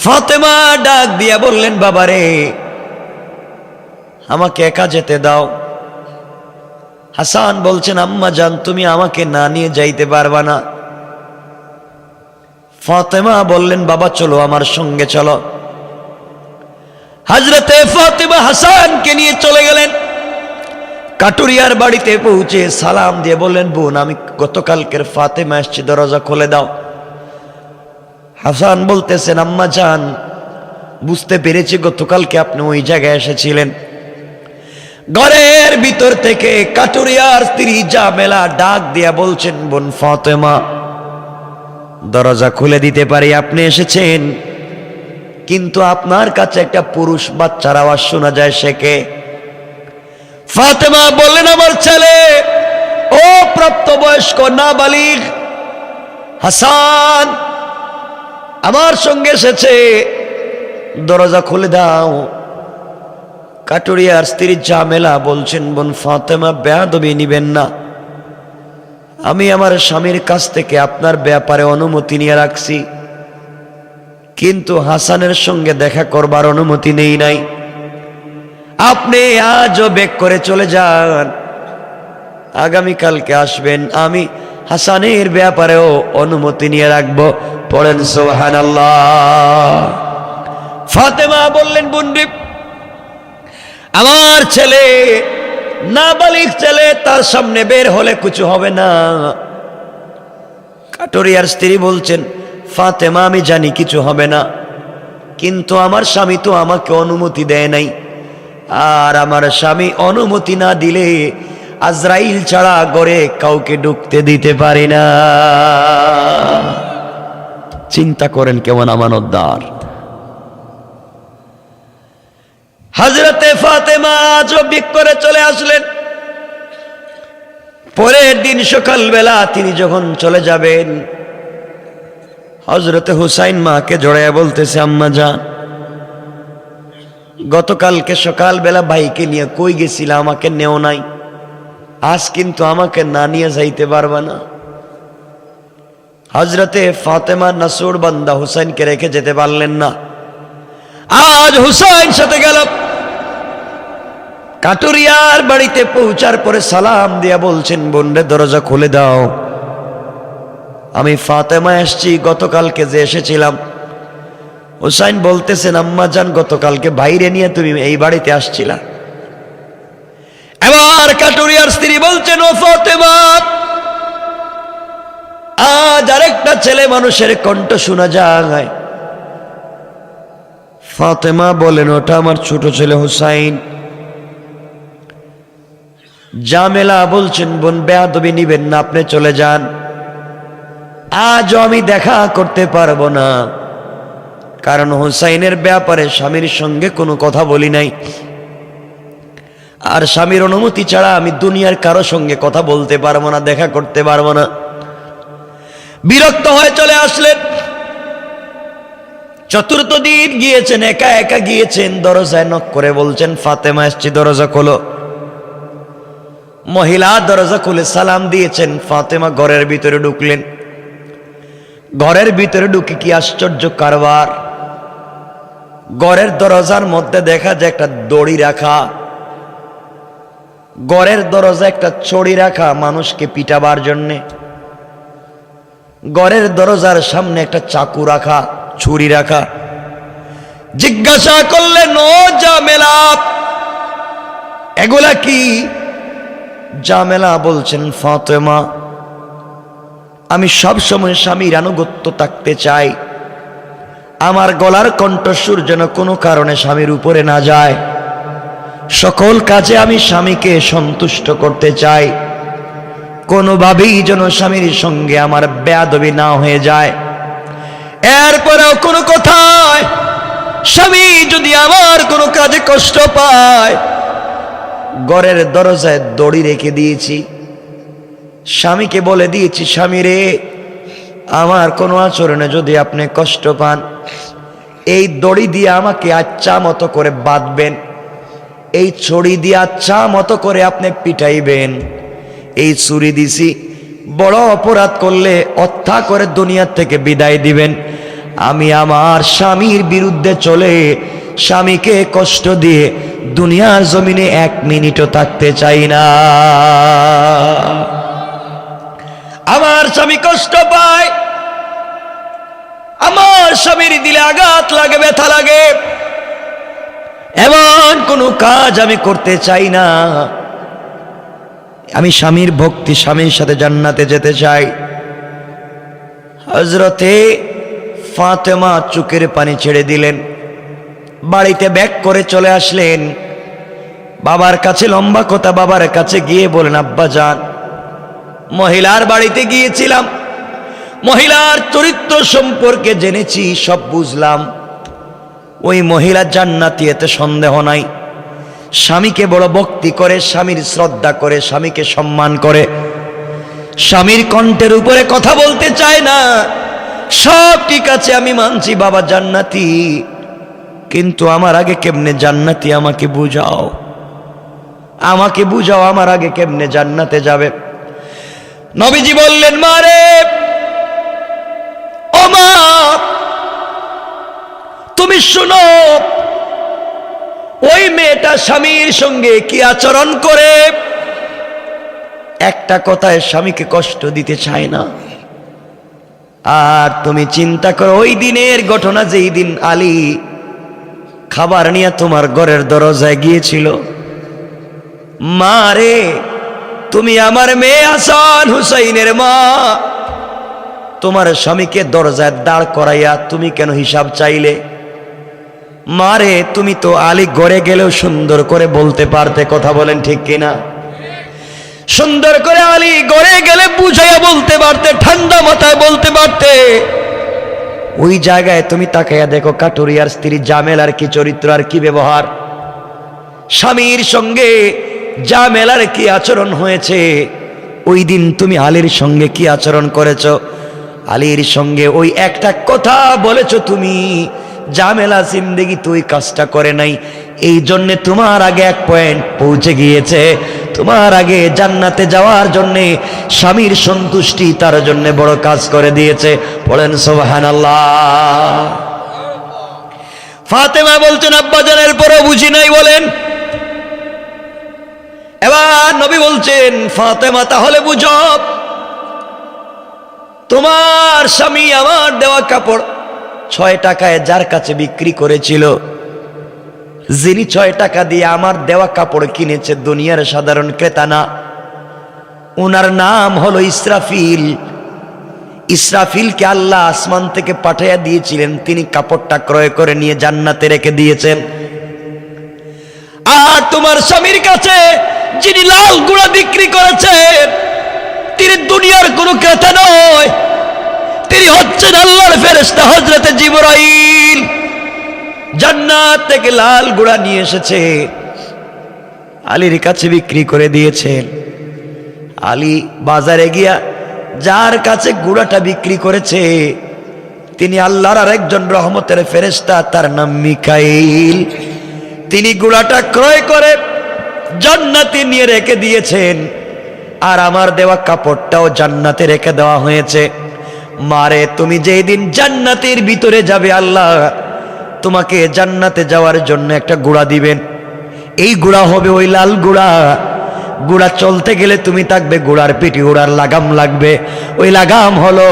ফাতেমা ডাক দিয়া বললেন, বাবারে আমাকে একা যেতে দাও। হাসান বলছেন, আম্মা জান তুমি আমাকে না নিয়ে যাইতে পারবা না। ফাতেমা বললেন, বাবা চলো আমার সঙ্গে চলো। হযরতে ফাতেমা হাসানকে নিয়ে চলে গেলেন। কাটুরিয়ার বাড়িতে পৌঁছে সালাম দিয়ে বললেন, বোন আমি গতকালকের ফাতেমা এসেছি, দরজা খুলে দাও। হাসান বলতেছেন, আম্মা জান বুঝতে পেরেছি গতকালকে আপনি ওই জায়গায় এসেছিলেন। ঘরের ভিতর থেকে কাটুরিয়ার স্ত্রী জামেলা ডাক দিয়া বলছেন, বোন ফাতেমা দরজা খুলে দিতে পারি, আপনি এসেছেন, কিন্তু আপনার কাছে একটা পুরুষ বাচ্চার আওয়াজ শোনা যায়, সে কে? ফাতেমা বললেন, আমার ছেলে, ও প্রাপ্তবয়স্ক নাবালিগ হাসান আমার সঙ্গে এসেছে, দরজা খুলে দাও। কাটুরিয়ার স্ত্রী জামেলা বলছেন, বোন ফাতেমা বেয়াদবি নিবেন না, আমি আমার স্বামীর কাছ থেকে আপনার ব্যাপারে অনুমতি নিয়ে রাখছি, কিন্তু হাসানের সঙ্গে দেখা করবার অনুমতি নেই নাই। আপনি আজও বেক করে চলে যান, আগামীকালকে আসবেন, আমি হাসানের ব্যাপারেও অনুমতি নিয়ে রাখবো। পড়েন সুবহানাল্লাহ। ফাতেমা বললেন, বোনরে আমার ছেলে নাবালিগ ছেলে, তার সামনে বের হলে কিছু হবে না। কাটুরিয়ার স্ত্রী বলছেন, ফাতেমা আমি জানি কিছু হবে না, কিন্তু আমার স্বামী তো আমাকে অনুমতি দেয় নাই, আর আমার স্বামী অনুমতি না দিলে আজরাইল ছাড়া ঘরে কাউকে ঢুকতে দিতে পারি না। চিন্তা করেন কেমন আমানতদার। হযরতে ফাতেমা জবিক করে চলে আসলেন। পরের দিন সকালবেলা তিনি যখন চলে যাবেন, হযরতে হুসাইন মাকে জড়াইয়া বলতেছে, আম্মা জান গতকালকে সকালবেলা ভাইকে নিয়ে কই গেছিলা, আমাকে নেও নাই, আজ কিন্তু আমাকে না নিয়ে যাইতে পারবা না। হযরতে ফাতেমা নাসুর বান্দা হুসাইনকে রেখে যেতে পারলেন না। আজ হুসাইন সাথে গেল। কাটুরিয়ার বাড়িতে পৌঁছার পরে সালাম দিয়া বলছেন, বোনরে দরজা খুলে দাও, আমি ফাতেমা এসছি, গতকালকে যে এসেছিলাম। হুসাইন বলতেছেন, আম্মা জান গতকালকে বাইরে নিয়ে তুমি এই বাড়িতে আসছিলা। এবার কাটুরিয়ার স্ত্রী বলছেন, ও ফাতেমা আজ আরেকটা ছেলে মানুষের কণ্ঠ শোনা যায়। ফাতেমা বলেন, ওটা আমার ছোট ছেলে হুসাইন। জামেলা বলছেন, বোন বেয়াদবি নিবেন না, আপনি চলে যান, আজও আমি দেখা করতে পারবো না, কারণ হুসাইনের ব্যাপারে স্বামীর সঙ্গে কোনো কথা বলি নাই, আর স্বামীর অনুমতি ছাড়া আমি দুনিয়ার কারো সঙ্গে কথা বলতে পারবো না, দেখা করতে পারবো না। বিরক্ত হয়ে চলে আসলেন। চতুর্থ দিন গিয়েছেন, একা একা গিয়েছেন, দরজায় নক করে বলছেন, ফাতেমা এসছি, দরজা খোলো। মহিলা দরজা খুলে সালাম দিয়েছেন। ফাতেমা ঘরের ভিতরে ঢুকলেন। ঘরের ভিতরে ঢুকে কি আশ্চর্য কারবার! ঘরের দরজার মধ্যে দেখা যায় একটা দড়ি রাখা, ঘরের দরজা একটা ছড়ি রাখা মানুষকে পিটাবার জন্যে, ঘরের দরজার সামনে একটা চাকু রাখা, ছুরি রাখা। জিজ্ঞাসা করলেন, ও জামেলা এগুলা কি? জামেলা বলছেন, ফাতেমা আমি সব সময় স্বামীর আনুগত্য থাকতে চাই, আমার গলার কণ্ঠস্বর যেন কোনো কারণে স্বামীর উপরে না যায়, সকল কাজে আমি স্বামীকে সন্তুষ্ট করতে চাই, কোনোভাবেই যেন স্বামীর সঙ্গে আমার বেয়াদবি না হয়ে যায়। এরপরেও কোনো কথায় স্বামী যদি আমার কোনো কাজে কষ্ট পায়, ঘরের দরজায় দড়ি রেখে দিয়েছি, স্বামীকে বলে দিয়েছি, স্বামী রে আমার কোনো আচরণে যদি আপনি কষ্ট পান, এই দড়ি দিয়ে আমাকে আচ্ছা মতো করে বাঁধবেন, এই ছড়ি দিয়ে আচ্ছা মতো করে আপনি পিটাইবেন। এই ছুরি দিছি, বড় অপরাধ করলে হত্যা করে দুনিয়া থেকে বিদায় দিবেন। আমি আমার স্বামীর বিরুদ্ধে চলে স্বামীকে কষ্ট দিয়ে দুনিয়ার জমিনে 1 মিনিটও থাকতে চাই না। আমার স্বামী কষ্ট পায়, আমার স্বামীর দিলে আঘাত লাগে, ব্যথা লাগে, এমন কোনো কাজ আমি করতে চাই না। আমি স্বামীর ভক্তি, স্বামীর সাথে জান্নাতে যেতে চাই। হযরতে ফাতেমা চোখের পানি ছেড়ে দিলেন, বাড়িতে ব্যাক করে চলে আসলেন। বাবার কাছে লম্বা কথা, বাবার কাছে গিয়ে বলেন, আব্বা জান মহিলার বাড়িতে গিয়েছিলাম, মহিলার চরিত্র সম্পর্কে জেনেছি, সব বুঝলাম। ওই মহিলা জান্নাতি, এতে সন্দেহ নাই। স্বামীকে বড় ভক্তি করে, স্বামীর শ্রদ্ধা করে, স্বামীকে সম্মান করে, স্বামীর কণ্ঠের উপরে কথা বলতে চায় না। সব ঠিক আছে, আমি মানছি বাবা জান্নাতি, কিন্তু আমার আগে কেমনে জান্নাতি আমাকে বুঝাও, আমাকে বুঝাও, আমার আগে কেমনে জান্নাতে যাবে। নবীজি বললেন, মা রে, ও মা তুমি শুনো, ওই মেয়েটা স্বামীর সঙ্গে কি আচরণ করে। একটা কথায় স্বামীকে কষ্ট দিতে চায় না। আর তুমি চিন্তা করো, ওই দিনের ঘটনা, যেই দিন আলী খাবার নিয়ে তোমার ঘরের দরজায় গিয়েছিল, মা রে তুমি আমার মেয়ে হাসান হুসাইনের মা, তোমার স্বামীকে দরজায় দাঁড় করাইয়া তুমি কেন হিসাব চাইলে? মারে তুমি তো আলী ঘরে গেলেও সুন্দর করে বলতে পারতে, কথা বলেন ঠিক কিনা? সুন্দর করে আলী ঘরে গেলে বুঝাইয়া বলতে পারতে, ঠান্ডা মাথায় বলতে পারতে। ওই জায়গায় তুমি তাকাইয়া দেখো কাটুরিয়ার স্ত্রী জামেলার কি চরিত্র আর কি ব্যবহার, স্বামীর সঙ্গে জামেলার কি আচরণ হয়েছে। ওই দিন তুমি আলীর সঙ্গে কি আচরণ করেছ? আলীর সঙ্গে ওই একটা কথা বলেছ তুমি, জামেলা জিন্দেগি তুই কাজটা করে নাই, এই জন্যে তোমার আগে 1 পয়েন্ট পৌঁছে গিয়েছে। তোমার আগে জান্নাতে যাওয়ার জন্যে স্বামীর সন্তুষ্টি তার জন্য বড় কাজ করে দিয়েছে। বলেন সুবহানাল্লাহ। ফাতেমা বলছেন, আব্বা জানের পরও বুঝি নাই। বলেন। এবার নবী বলছেন, ফাতেমা তাহলে বুঝো, তোমার স্বামী আমার দেওয়া কাপড় 6 টাকায় যার কাছে বিক্রি করেছিল, যিনি 6 টাকা দিয়ে আমার দেওয়া কাপড় কিনেছে, দুনিয়ার সাধারণ ক্রেতা না, ওনার নাম হলো ইসরাফিল। ইসরাফিলকে আল্লাহ আসমান থেকে পাঠাইয়া দিয়েছিলেন, তিনি কাপড়টা ক্রয় করে নিয়ে জান্নাতে রেখে দিয়েছেন। আর তোমার স্বামীর কাছে যিনি লাল গুঁড়া বিক্রি করেছেন, তিনি দুনিয়ার কোনো ক্রেতা নয়, তিনি হচ্ছেন আল্লাহর ফেরেশতা হযরতে জিবরাইল। জান্নাত থেকে লাল গুঁড়া নিয়ে এসেছে, আলীর কাছে বিক্রি করে দিয়েছেন। আলী বাজারে গিয়া যার কাছে গুঁড়াটা বিক্রি করেছে, তিনি আল্লাহর আরেকজন রহমতের ফেরেশতা, তার নাম মিকাইল। তিনি গুঁড়াটা ক্রয় করে জান্নাতে নিয়ে রেখে দিয়েছেন, আর আমার দেওয়া কাপড়টাও জান্নাতে রেখে দেওয়া হয়েছে। মারে তুমি যেই দিন জান্নাতের ভিতরে যাবে, আল্লাহ তোমাকে জান্নাতে যাওয়ার জন্য একটা গুঁড়া দিবেন। এই গুঁড়া হবে ওই লাল গুঁড়া। গুঁড়া চলতে গেলে তুমি থাকবে, গুঁড়ার পিঠে গুঁড়ার লাগাম লাগবে। ওই লাগাম হলো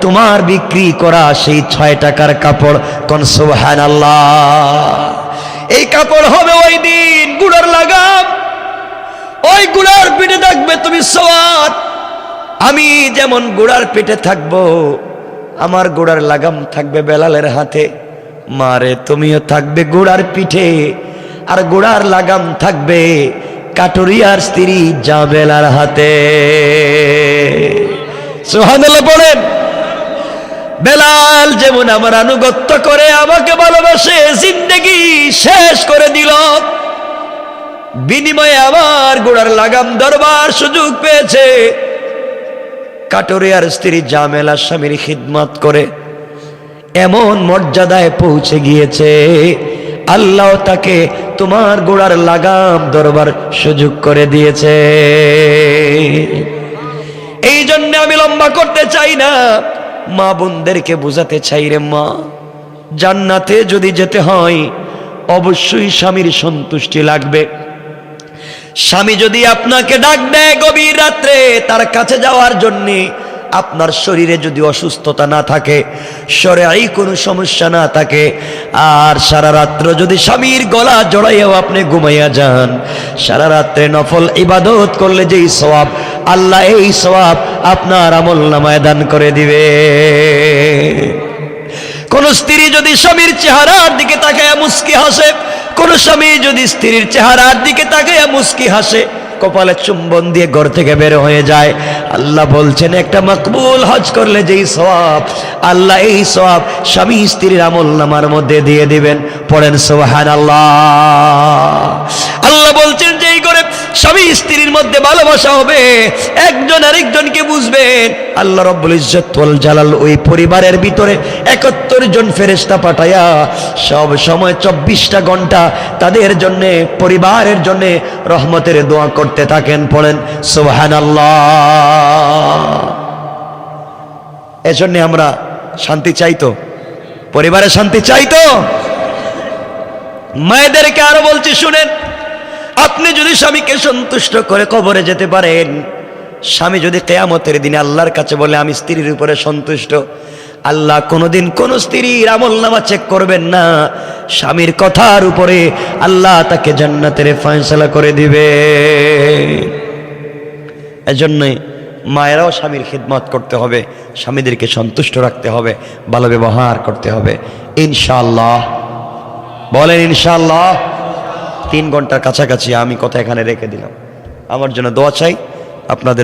তোমার বিক্রি করা সেই 6 টাকার কাপড়। কোন সুবহানাল্লাহ। এই কাপড় হবে ওই দিন গুঁড়ার লাগাম। ওই ঘোড়ার পিঠে থাকবে তুমি সওয়ার, আমি যেমন ঘোড়ার পিঠে থাকবো, আমার ঘোড়ার লাগাম থাকবে বেলালের হাতে, মারে তুমিও থাকবে ঘোড়ার পিঠে, আর ঘোড়ার লাগাম থাকবে কাটুরিয়ার স্ত্রী জাবেলার হাতে। সুবহানাল্লাহ বলেন। বেলাল যেমন আমার আনুগত্য করে আমাকে ভালোবাসে, জিন্দেগি শেষ করে দিল, বিনিময়ে আমার ঘোড়ার লাগাম ধরবার সুযোগ পেয়েছে। কাটুরিয়ার স্ত্রী জামেলা স্বামীর খিদমত করে এমন মর্যাদায় পৌঁছে গিয়েছে, আল্লাহ তাকে তোমার ঘোড়ার লাগাম ধরবার সুযোগ করে দিয়েছে। এই জন্য আমি লম্বা করতে চাই না, মা বোনদেরকে বোঝাতে চাই, রে মা, জান্নাতে যদি যেতে হয় অবশ্যই স্বামীর সন্তুষ্টি লাগবে। স্বামী যদি আপনাকে ডাক দেয় গভীর রাত্রে তার কাছে যাওয়ার জন্য, আপনার শরীরে যদি অসুস্থতা না থাকে, শরীরে কোনো সমস্যা না থাকে, আর সারা রাত্র যদি স্বামীর গলা জড়াইয়াও আপনি ঘুমাইয়া যান, সারা রাত্রে নফল ইবাদত করলে যেই সওয়াব, আল্লাহ এই সওয়াব আপনার আমলনামায় দান করে দিবে। কোন স্ত্রী যদি স্বামীর চেহারার দিকে তাকায় মুস্কি হাসে, কোন স্বামী যদি স্ত্রীর চেহারার দিকে তাকায় মুস্কি হাসে, কপালে চুম্বন দিয়ে ঘর থেকে বের হয়ে যায়, আল্লাহ বলছেন একটা মকবুল হজ করলে যেই সওয়াব, আল্লাহ এই সওয়াব স্বামী স্ত্রীর আমলনামার মধ্যে দিয়ে দিবেন। পড়েন সুবহানাল্লাহ। আল্লাহ বলছেন যে এই করে স্বামী স্ত্রীর মধ্যে ভালোবাসা হবে, একজন আরেকজনকে বুঝবেন। আল্লাহ রাব্বুল ইজ্জত ওয়াল জালাল ওই পরিবারের ভিতরে 71 জন ফেরেশতা পাঠায়া সব সময় 24টা ঘন্টা তাদের জন্য, পরিবারের জন্য রহমতের দোয়া করতে থাকেন। পড়েন সুবহানাল্লাহ। এজন্য আমরা শান্তি চাইতো, পরিবারে শান্তি চাইতো। মায়েদেরকে আরো বলছি শুনেন, আপনি যদি স্বামীকে সন্তুষ্ট করে কবরে যেতে পারেন, স্বামী যদি কিয়ামতের দিনে আল্লাহর কাছে বলে আমি স্ত্রীর উপরে সন্তুষ্ট, আল্লাহ কোনোদিন কোন স্ত্রীর আমলনামা চেক করবেন না, স্বামীর কথার উপরে আল্লাহ তাকে জান্নাতের ফয়সালা করে দিবে। এজন্য মায়েরাও স্বামীর খিদমত করতে হবে, স্বামীদেরকে সন্তুষ্ট রাখতে হবে, ভালো ব্যবহার করতে হবে ইনশাআল্লাহ। বলেন ইনশাআল্লাহ। 3 ঘন্টার কাছাকাছি আমি কথা এখানে রেখে দিলাম। আমার জন্য দোয়া চাই আপনাদের।